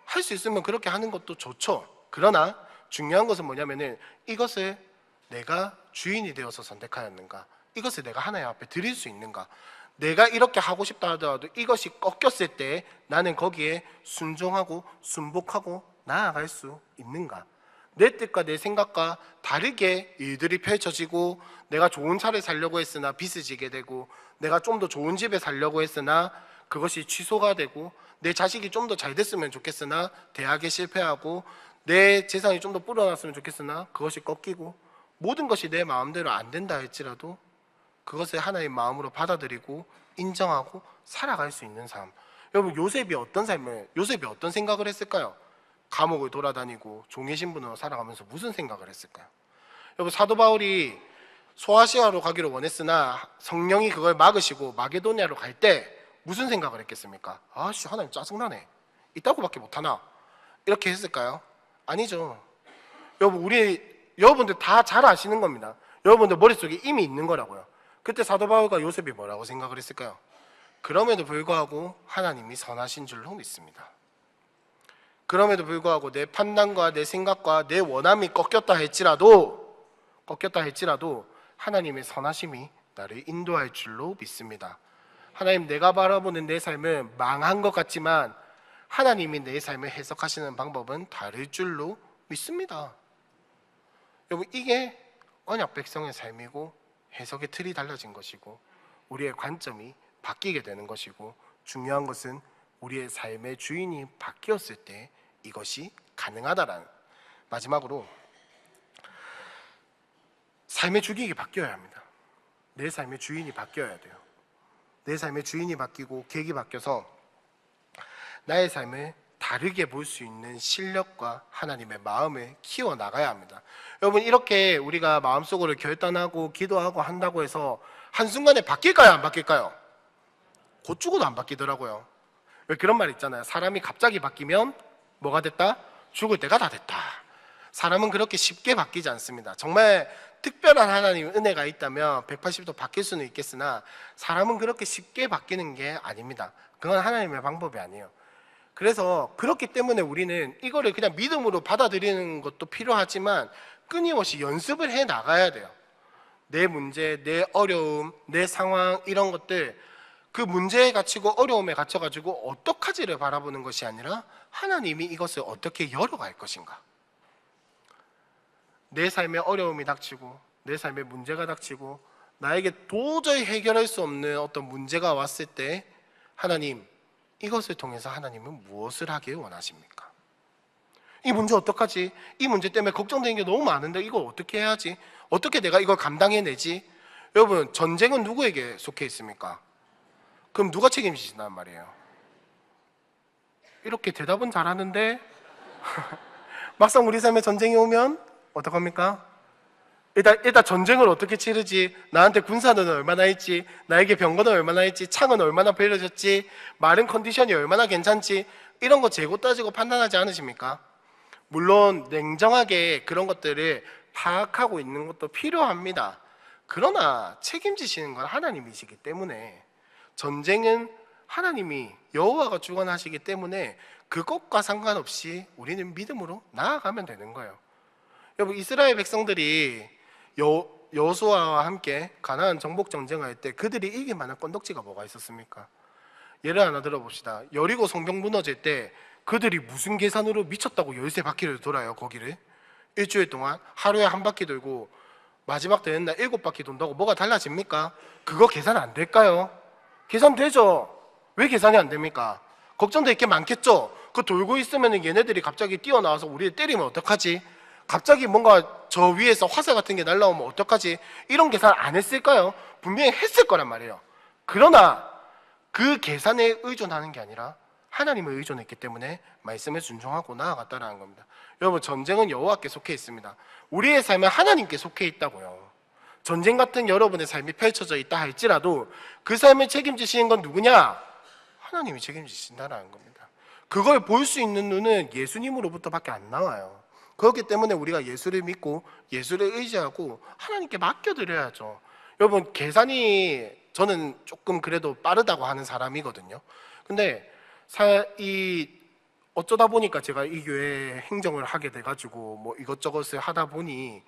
할 수 있으면 그렇게 하는 것도 좋죠. 그러나 중요한 것은 뭐냐면은 이것을 내가 주인이 되어서 선택하였는가, 이것을 내가 하나님 앞에 드릴 수 있는가, 내가 이렇게 하고 싶다 하더라도 이것이 꺾였을 때 나는 거기에 순종하고 순복하고 나아갈 수 있는가, 내 뜻과 내 생각과 다르게 일들이 펼쳐지고 내가 좋은 차를 살려고 했으나 빚을 지게 되고 내가 좀 더 좋은 집에 살려고 했으나 그것이 취소가 되고 내 자식이 좀 더 잘 됐으면 좋겠으나 대학에 실패하고 내 재산이 좀 더 불어났으면 좋겠으나 그것이 꺾이고 모든 것이 내 마음대로 안 된다 할지라도 그것을 하나의 마음으로 받아들이고 인정하고 살아갈 수 있는 삶. 여러분, 요셉이 어떤 생각을 했을까요? 감옥을 돌아다니고 종의 신분으로 살아가면서 무슨 생각을 했을까요? 여러분, 사도 바울이 소아시아로 가기를 원했으나 성령이 그걸 막으시고 마게도니아로 갈 때 무슨 생각을 했겠습니까? 아씨, 하나님 짜증나네, 이따구밖에 못하나, 이렇게 했을까요? 아니죠. 여러분, 여러분들 다 잘 아시는 겁니다. 여러분들 머릿속에 이미 있는 거라고요. 그때 사도 바울과 요셉이 뭐라고 생각을 했을까요? 그럼에도 불구하고 하나님이 선하신 줄로 믿습니다. 그럼에도 불구하고 내 판단과 내 생각과 내 원함이 꺾였다 할지라도 하나님의 선하심이 나를 인도할 줄로 믿습니다. 하나님, 내가 바라보는 내 삶은 망한 것 같지만 하나님이 내 삶을 해석하시는 방법은 다를 줄로 믿습니다. 여러분, 이게 언약 백성의 삶이고 해석의 틀이 달라진 것이고 우리의 관점이 바뀌게 되는 것이고, 중요한 것은 우리의 삶의 주인이 바뀌었을 때 이것이 가능하다라는. 마지막으로 삶의 주객이 바뀌어야 합니다. 내 삶의 주인이 바뀌어야 돼요. 내 삶의 주인이 바뀌고 계획이 바뀌어서 나의 삶을 다르게 볼 수 있는 실력과 하나님의 마음을 키워나가야 합니다. 여러분, 이렇게 우리가 마음속으로 결단하고 기도하고 한다고 해서 한순간에 바뀔까요? 안 바뀔까요? 곧 죽어도 안 바뀌더라고요. 왜 그런 말 있잖아요. 사람이 갑자기 바뀌면 뭐가 됐다? 죽을 때가 다 됐다. 사람은 그렇게 쉽게 바뀌지 않습니다. 정말 특별한 하나님의 은혜가 있다면 180도 바뀔 수는 있겠으나 사람은 그렇게 쉽게 바뀌는 게 아닙니다. 그건 하나님의 방법이 아니에요. 그래서 그렇기 때문에 우리는 이거를 그냥 믿음으로 받아들이는 것도 필요하지만 끊임없이 연습을 해 나가야 돼요. 내 문제, 내 어려움, 내 상황, 이런 것들, 그 문제에 갇히고 어려움에 갇혀가지고 어떡하지를 바라보는 것이 아니라 하나님이 이것을 어떻게 열어갈 것인가. 내 삶에 어려움이 닥치고 내 삶에 문제가 닥치고 나에게 도저히 해결할 수 없는 어떤 문제가 왔을 때 하나님, 이것을 통해서 하나님은 무엇을 하길 원하십니까? 이 문제 어떡하지? 이 문제 때문에 걱정되는 게 너무 많은데 이걸 어떻게 해야지? 어떻게 내가 이걸 감당해내지? 여러분, 전쟁은 누구에게 속해 있습니까? 그럼 누가 책임지신단 말이에요? 이렇게 대답은 잘하는데 막상 우리 삶에 전쟁이 오면 어떡합니까? 일단 전쟁을 어떻게 치르지? 나한테 군사는 얼마나 있지? 나에게 병거는 얼마나 있지? 창은 얼마나 배려졌지? 마른 컨디션이 얼마나 괜찮지? 이런 거 재고 따지고 판단하지 않으십니까? 물론 냉정하게 그런 것들을 파악하고 있는 것도 필요합니다. 그러나 책임지시는 건 하나님이시기 때문에, 전쟁은 하나님이 여호와가 주관하시기 때문에 그것과 상관없이 우리는 믿음으로 나아가면 되는 거예요. 여러분, 이스라엘 백성들이 여호수아와 함께 가나안 정복 전쟁할 때 그들이 이길 만한 건덕지가 뭐가 있었습니까? 예를 하나 들어봅시다. 여리고 성벽 무너질 때 그들이 무슨 계산으로 미쳤다고 13바퀴를 돌아요. 거기를 일주일 동안 하루에 한 바퀴 돌고 마지막 되는 날 7바퀴 돈다고 뭐가 달라집니까? 그거 계산 안 될까요? 계산되죠. 왜 계산이 안 됩니까? 걱정될 게 많겠죠. 그 돌고 있으면 얘네들이 갑자기 뛰어나와서 우리를 때리면 어떡하지? 갑자기 뭔가 저 위에서 화살 같은 게 날라오면 어떡하지? 이런 계산 안 했을까요? 분명히 했을 거란 말이에요. 그러나 그 계산에 의존하는 게 아니라 하나님을 의존했기 때문에 말씀을 순종하고 나아갔다는 겁니다. 여러분, 전쟁은 여호와께 속해 있습니다. 우리의 삶은 하나님께 속해 있다고요. 전쟁 같은 여러분의 삶이 펼쳐져 있다 할지라도 그 삶을 책임지시는 건 누구냐? 하나님이 책임지신다는 겁니다. 그걸 볼 수 있는 눈은 예수님으로부터 밖에 안 나와요. 그렇기 때문에 우리가 예수를 믿고 예수를 의지하고 하나님께 맡겨드려야죠. 여러분, 계산이 저는 조금 그래도 빠르다고 하는 사람이거든요. 근데 어쩌다 보니까 제가 이 교회 행정을 하게 돼가지고 뭐 이것저것을 하다 보니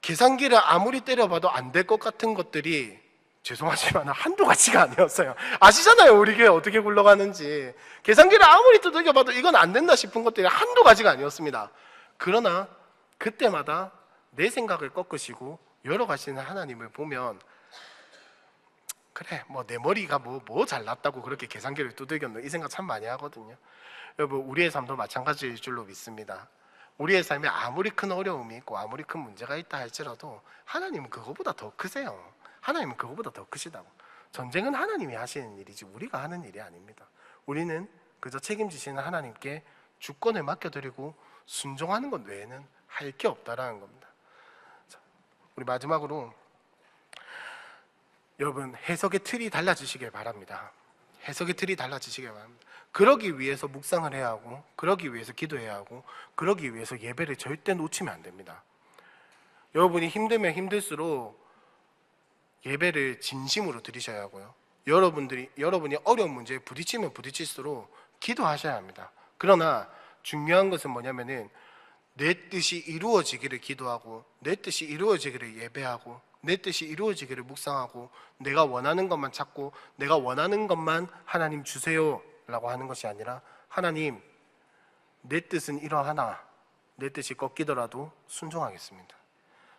계산기를 아무리 때려봐도 안 될 것 같은 것들이 죄송하지만 한두 가지가 아니었어요. 아시잖아요, 우리 교회 어떻게 굴러가는지. 계산기를 아무리 두들겨봐도 이건 안 된다 싶은 것들이 한두 가지가 아니었습니다. 그러나 그때마다 내 생각을 꺾으시고 열어가시는 하나님을 보면, 그래, 뭐 내 머리가 뭐 잘났다고 그렇게 계산기를 두들겼노, 이 생각 참 많이 하거든요. 여러분, 우리의 삶도 마찬가지일 줄로 믿습니다. 우리의 삶에 아무리 큰 어려움이 있고 아무리 큰 문제가 있다 할지라도 하나님은 그거보다 더 크세요. 하나님은 그거보다 더 크시다고. 전쟁은 하나님이 하시는 일이지 우리가 하는 일이 아닙니다. 우리는 그저 책임지시는 하나님께 주권을 맡겨드리고 순종하는 것 외에는 할 게 없다라는 겁니다. 자, 우리 마지막으로 여러분, 해석의 틀이 달라지시길 바랍니다. 해석의 틀이 달라지시길 바랍니다. 그러기 위해서 묵상을 해야 하고, 그러기 위해서 기도해야 하고, 그러기 위해서 예배를 절대 놓치면 안 됩니다. 여러분이 힘들면 힘들수록 예배를 진심으로 드리셔야 하고요. 여러분이 어려운 문제에 부딪히면 부딪힐수록 기도하셔야 합니다. 그러나 중요한 것은 뭐냐면은 내 뜻이 이루어지기를 기도하고, 내 뜻이 이루어지기를 예배하고, 내 뜻이 이루어지기를 묵상하고, 내가 원하는 것만 찾고 내가 원하는 것만 하나님 주세요 라고 하는 것이 아니라, 하나님, 내 뜻은 이러하나 내 뜻이 꺾이더라도 순종하겠습니다.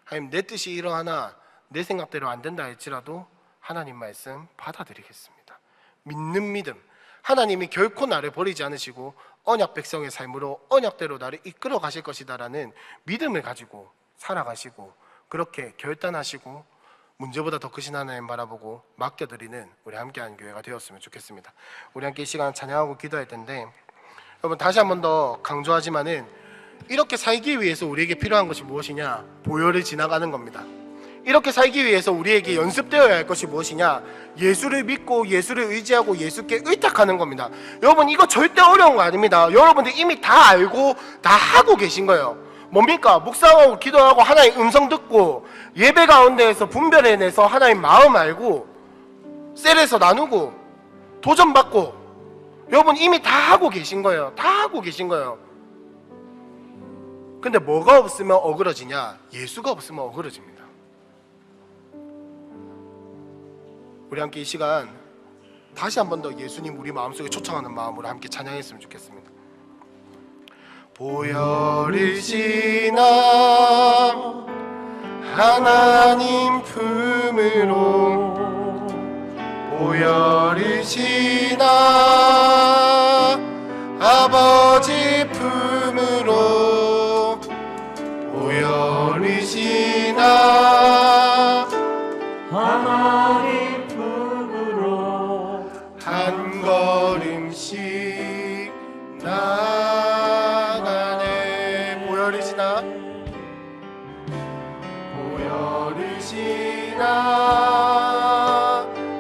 하나님, 내 뜻이 이러하나 내 생각대로 안 된다 할지라도 하나님 말씀 받아들이겠습니다. 믿는 믿음, 하나님이 결코 나를 버리지 않으시고 언약 백성의 삶으로 언약대로 나를 이끌어 가실 것이다라는 믿음을 가지고 살아가시고, 그렇게 결단하시고 문제보다 더 크신 하나님 바라보고 맡겨드리는 우리 함께하는 교회가 되었으면 좋겠습니다. 우리 함께 이 시간 찬양하고 기도할 텐데, 여러분, 다시 한 번 더 강조하지만은 이렇게 살기 위해서 우리에게 필요한 것이 무엇이냐? 보혈을 지나가는 겁니다. 이렇게 살기 위해서 우리에게 연습되어야 할 것이 무엇이냐? 예수를 믿고 예수를 의지하고 예수께 의탁하는 겁니다. 여러분, 이거 절대 어려운 거 아닙니다. 여러분들 이미 다 알고 다 하고 계신 거예요. 뭡니까? 묵상하고 기도하고 하나님 음성 듣고 예배 가운데에서 분별해내서 하나님 마음 알고 셀에서 나누고 도전받고, 여러분 이미 다 하고 계신 거예요. 다 하고 계신 거예요. 근데 뭐가 없으면 어그러지냐? 예수가 없으면 어그러집니다. 우리 함께 이 시간 다시 한 번 더 예수님 우리 마음속에 초청하는 마음으로 함께 찬양했으면 좋겠습니다. 보혈을 지나 하나님 품으로, 보혈을 지나 아버지 품으로 나가네. 보혈이시나 보혈이시나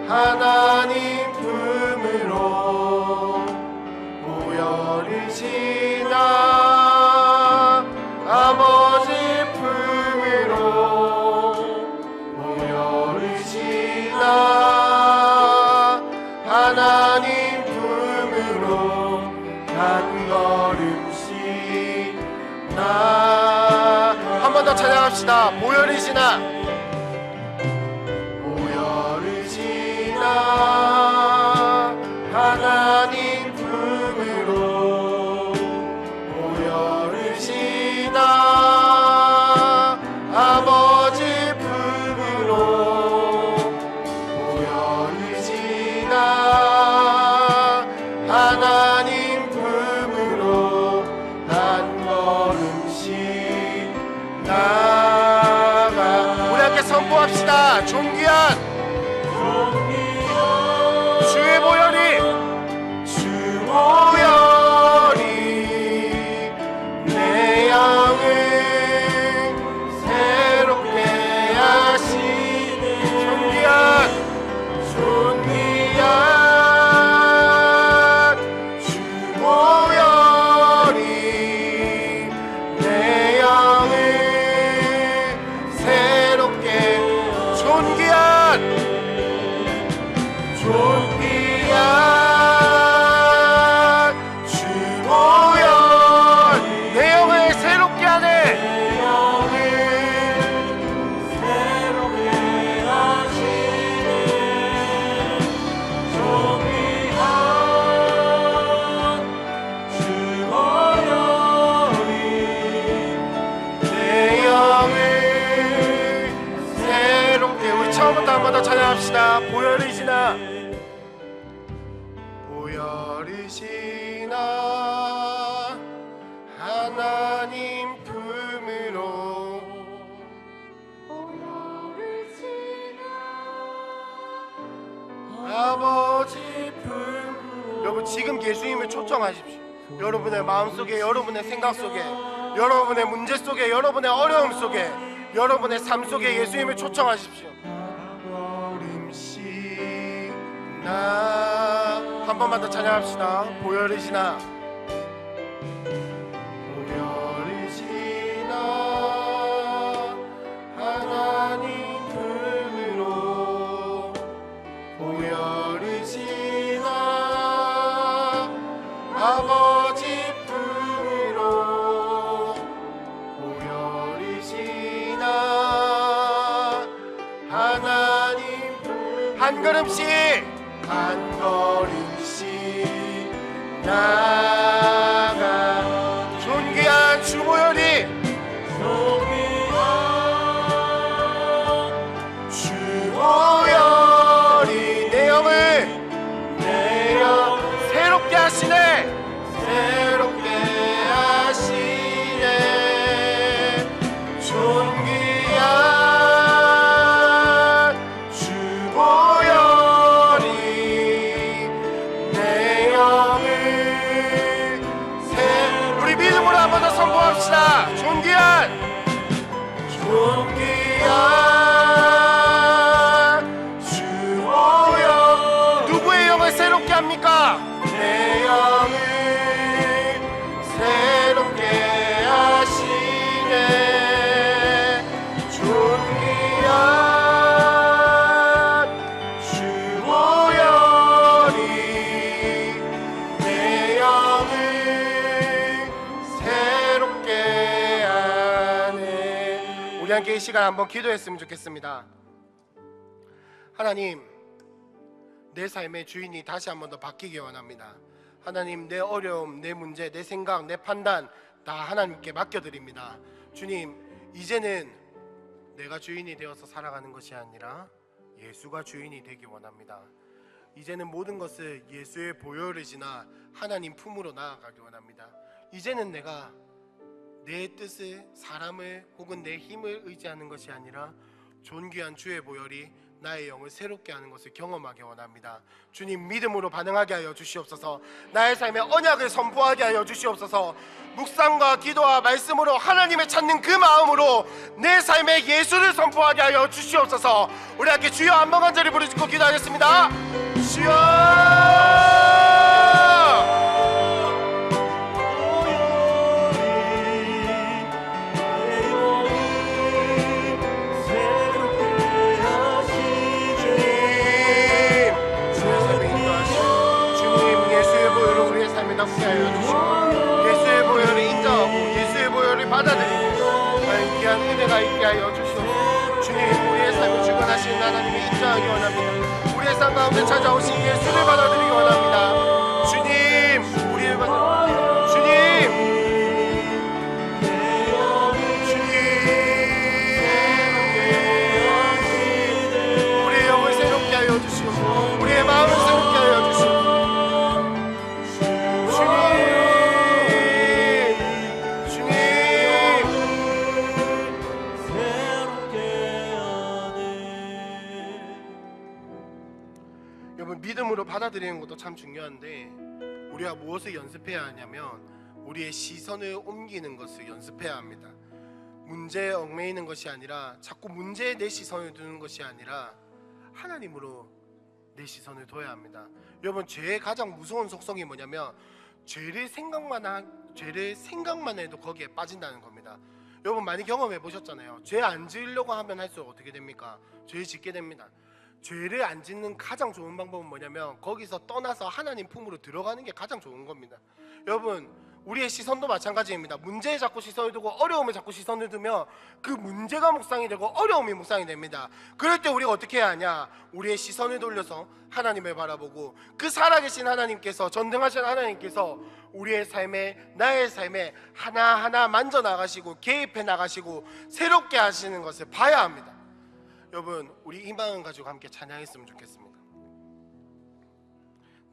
하나님 품으로 보혈이시나 아버지 품으로 보혈이시나 하나님 품으로 한 걸음씩 한 번 더 찬양합시다. 보혈이시나 보혈이시나 하나님 품으로 보혈이시나 아버지 품으로 보혈이시나 하나님 품으로 한 걸음씩 나가. 우리 함께 선포합시다. 존귀한 주의 보혈이 주 보혈이 내 영을 새롭게 하시네. 존귀한 주 보혈이 내 영을 새롭게 존귀한 주 보혈 내 영을 새롭게 하네. 내 영을 새롭게. 우리 처음부터 한 번 더 찬양합시다. 보혈이시나 보혈이시나 하나님 품으로 아버지 품으로. 여러분 지금 예수님을 초청하십시오. 여러분의 마음속에, 여러분의 생각 속에, 여러분의 문제 속에, 여러분의 어려움 속에, 여러분의 삶 속에 예수님을 초청하십시오. 한 번만 더 찬양합시다. 보혈이시나 보혈이시나 하나님 품으로 보혈이시나 아버지 품으로 보혈이시나 하나님 품. 한 걸음씩 한 걸음씩 나가. 존귀한 주 보혈이 주 보혈이 내 영을 새롭게 하시네. 새롭게 하시네. 존귀한 선포합시다. 존귀한 주 보혈. 누구의 영을 새롭게 합니까? 내 영을 새롭게 하시네. 존귀한 주 보혈이 내 영을 우리 함께 이 시간 한번 기도했으면 좋겠습니다. 하나님, 내 삶의 주인이 다시 한번 더 바뀌기 원합니다. 하나님, 내 어려움, 내 문제, 내 생각, 내 판단 다 하나님께 맡겨드립니다. 주님, 이제는 내가 주인이 되어서 살아가는 것이 아니라 예수가 주인이 되기 원합니다. 이제는 모든 것을 예수의 보혈을 지나 하나님 품으로 나아가기 원합니다. 이제는 내가 내 뜻을, 사람을 혹은 내 힘을 의지하는 것이 아니라 존귀한 주의 보혈이 나의 영을 새롭게 하는 것을 경험하기 원합니다. 주님, 믿음으로 반응하게 하여 주시옵소서. 나의 삶에 언약을 선포하게 하여 주시옵소서. 묵상과 기도와 말씀으로 하나님을 찾는 그 마음으로 내 삶에 예수를 선포하게 하여 주시옵소서. 우리 함께 주여 한번 간절히 부르짖고 기도하겠습니다. 주여! 남게 하여 주시고 예수의 보혈을 인정하고 예수의 보혈을 받아들이고 귀한 은혜가 있게 하여 주시옵소서. 주님, 우리의 삶을 주관하시는 하나님을 인정하기 원합니다. 우리의 삶 가운데 찾아오신 예수를 받아들이기 원합니다. 주님, 우리를 받아들이고 주님, 우리의 영을 새롭게 하여 주시고 우리의 마음을 새롭게 하여 주시고 믿음으로 받아들이는 것도 참 중요한데 우리가 무엇을 연습해야 하냐면 우리의 시선을 옮기는 것을 연습해야 합니다. 문제에 얽매이는 것이 아니라 자꾸 문제에 내 시선을 두는 것이 아니라 하나님으로 내 시선을 둬야 합니다. 여러분, 죄의 가장 무서운 속성이 뭐냐면 죄를 생각만 해도 거기에 빠진다는 겁니다. 여러분 많이 경험해 보셨잖아요. 죄 안 지으려고 하면 할수록 어떻게 됩니까? 죄를 짓게 됩니다. 죄를 안 짓는 가장 좋은 방법은 뭐냐면 거기서 떠나서 하나님 품으로 들어가는 게 가장 좋은 겁니다. 여러분, 우리의 시선도 마찬가지입니다. 문제에 자꾸 시선을 두고 어려움에 자꾸 시선을 두면 그 문제가 묵상이 되고 어려움이 묵상이 됩니다. 그럴 때 우리가 어떻게 해야 하냐? 우리의 시선을 돌려서 하나님을 바라보고 그 살아계신 하나님께서, 전능하신 하나님께서 우리의 삶에, 나의 삶에 하나하나 만져나가시고 개입해 나가시고 새롭게 하시는 것을 봐야 합니다. 여러분, 우리 이 마음 가지고 함께 찬양했으면 좋겠습니다.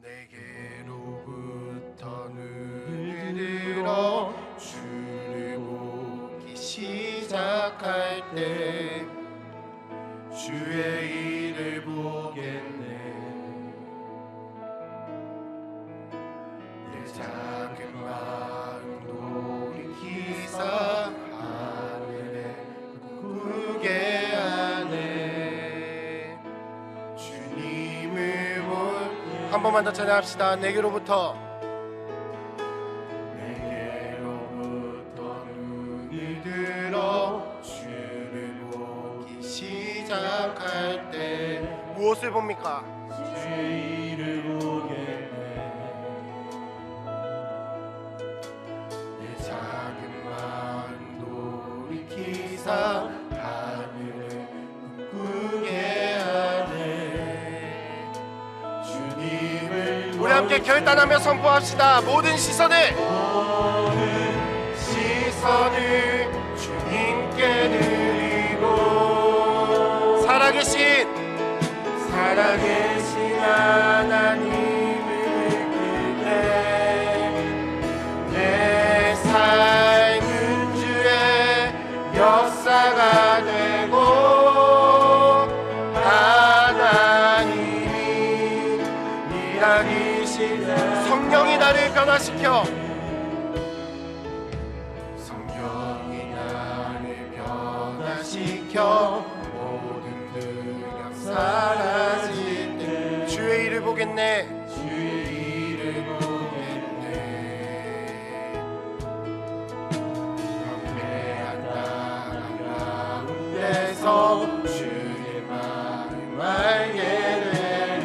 내게로부터 눈을 들어 주를 보기 시작할 때 주의 일을 보겠네. 내 작은 마음 돌이키사 하늘에 꾸게 한 번만 더 찬양합시다. 내게로부터 눈을 들어 주를 보기 시작할 때 무엇을 봅니까? 주의 일을 보겠네. 내 작은 마음 돌이키사 하늘을 꿈꾸게 하네. 우리 함께 결단하며 선포합시다. 모든 시선을 주님께 드리고 살아계신 하나님을 믿네. 내 삶은 주의 역사가 되고 하나님이 일하시는 성령이 나를 변화시켜 모든 두려움 사라질 때 주의 일을 보겠네. 황폐한 땅 가운데서 주의 마음 알게 되리.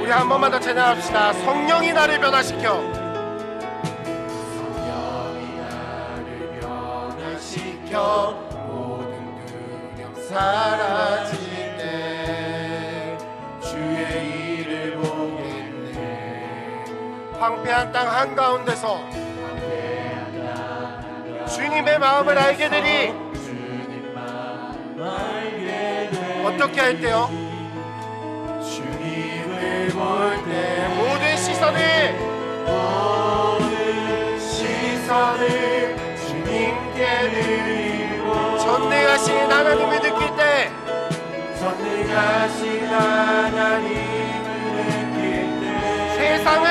우리 한 번만 더 찬양합시다. 성령이 나를 변화시켜 모든 두려움 사라질 때 주의 일을 보겠네. 황폐한 땅 한가운데서 주님의 마음을 알게 되리. 어떻게 할 때요? 주님을 볼 때 모든 시선을 주님께 드리고 전능하신 하나님을 느낄 하나님을 느낄 때 세상은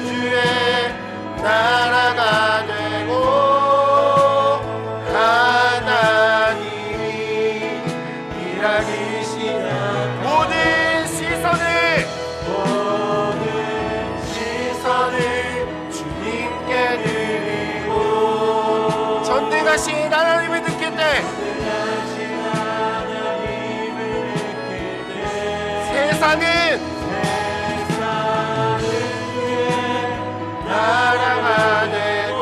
주의 나라가 되고 하나님이 일하시나 모든 시선을 주님께 드리고 전능하신 하나님을 느낄 때 세상은 나라가 되고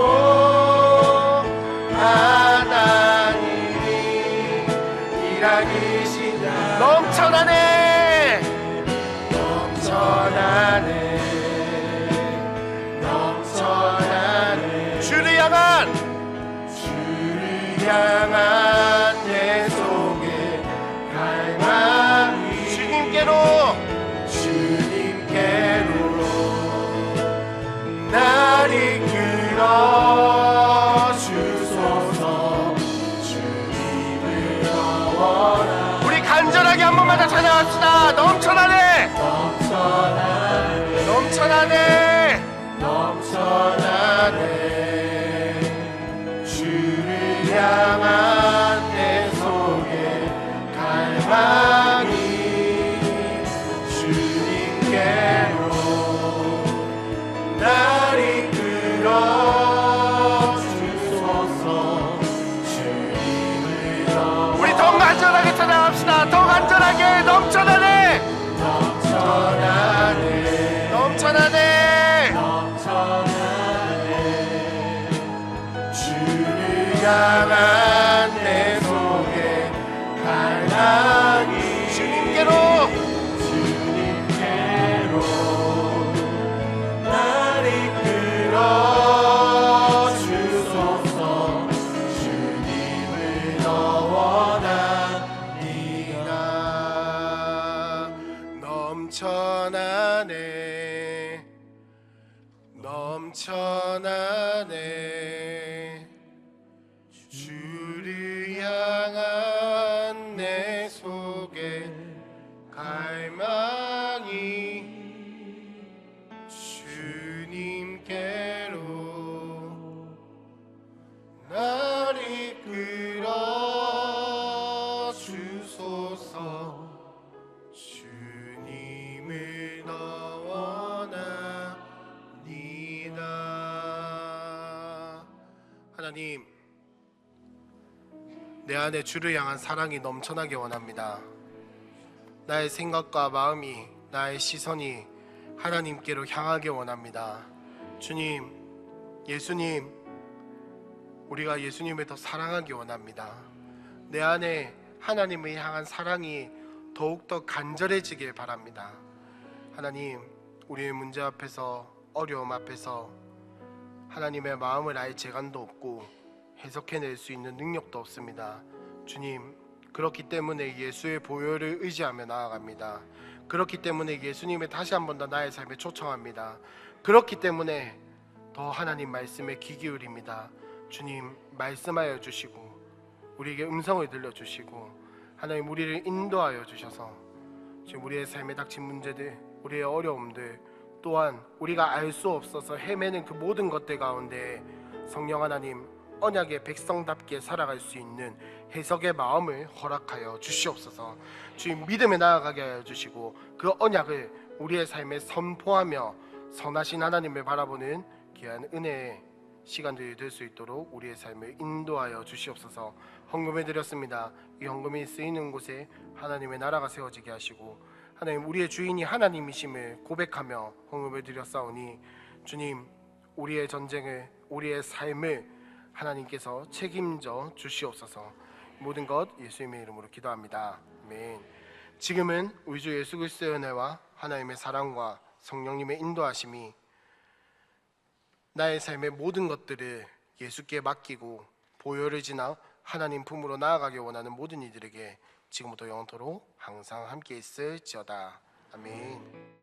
하나님이 일하시나 넘쳐나네 주를 향한 내 속에 갈망이 주님께로 날 이끌어 주소서 주님을 영원한 우리 간절하게 한 번만 더 찾아갑시다. 넘쳐나네 주를 향한 내 속에 갈망이 주님께로 날 이끌어 주소서 주님을 우리 더 간절하게 찾아갑시다. 더 간절하게 넘쳐나네 주를 향한 내 속에 갈망이 주님께로 날 이끌어 주소서 주님을 더 원하니라 넘쳐나네 주를 향한 내 속에 갈망이 주님께로 날 이끌어 주소서 주님을 더 원하니다. 하나님, 내 안에 주를 향한 사랑이 넘쳐나게 원합니다. 나의 생각과 마음이, 나의 시선이 하나님께로 향하게 원합니다. 주님, 예수님, 우리가 예수님을 더 사랑하기 원합니다. 내 안에 하나님을 향한 사랑이 더욱더 간절해지길 바랍니다. 하나님, 우리의 문제 앞에서, 어려움 앞에서 하나님의 마음을 알 재간도 없고 해석해낼 수 있는 능력도 없습니다. 주님, 그렇기 때문에 예수의 보혈을 의지하며 나아갑니다. 그렇기 때문에 예수님을 다시 한 번 더 나의 삶에 초청합니다. 그렇기 때문에 더 하나님 말씀에 귀 기울입니다. 주님, 말씀하여 주시고 우리에게 음성을 들려주시고 하나님, 우리를 인도하여 주셔서 지금 우리의 삶에 닥친 문제들, 우리의 어려움들, 또한 우리가 알 수 없어서 헤매는 그 모든 것들 가운데 성령 하나님, 언약의 백성답게 살아갈 수 있는 해석의 마음을 허락하여 주시옵소서. 주님, 믿음에 나아가게 하여 주시고 그 언약을 우리의 삶에 선포하며 선하신 하나님을 바라보는 귀한 은혜의 시간들이 될 수 있도록 우리의 삶을 인도하여 주시옵소서. 헌금을 드렸습니다. 이 헌금이 쓰이는 곳에 하나님의 나라가 세워지게 하시고 하나님, 우리의 주인이 하나님이심을 고백하며 헌금을 드렸사오니 주님, 우리의 전쟁을, 우리의 삶을 하나님께서 책임져 주시옵소서. 모든 것 예수님의 이름으로 기도합니다. 아멘. 지금은 우리 주 예수 그리스도의 은혜와 하나님의 사랑과 성령님의 인도하심이 나의 삶의 모든 것들을 예수께 맡기고 보혈을 지나 하나님 품으로 나아가기 원하는 모든 이들에게 지금부터 영원토록 항상 함께 있을지어다. 아멘.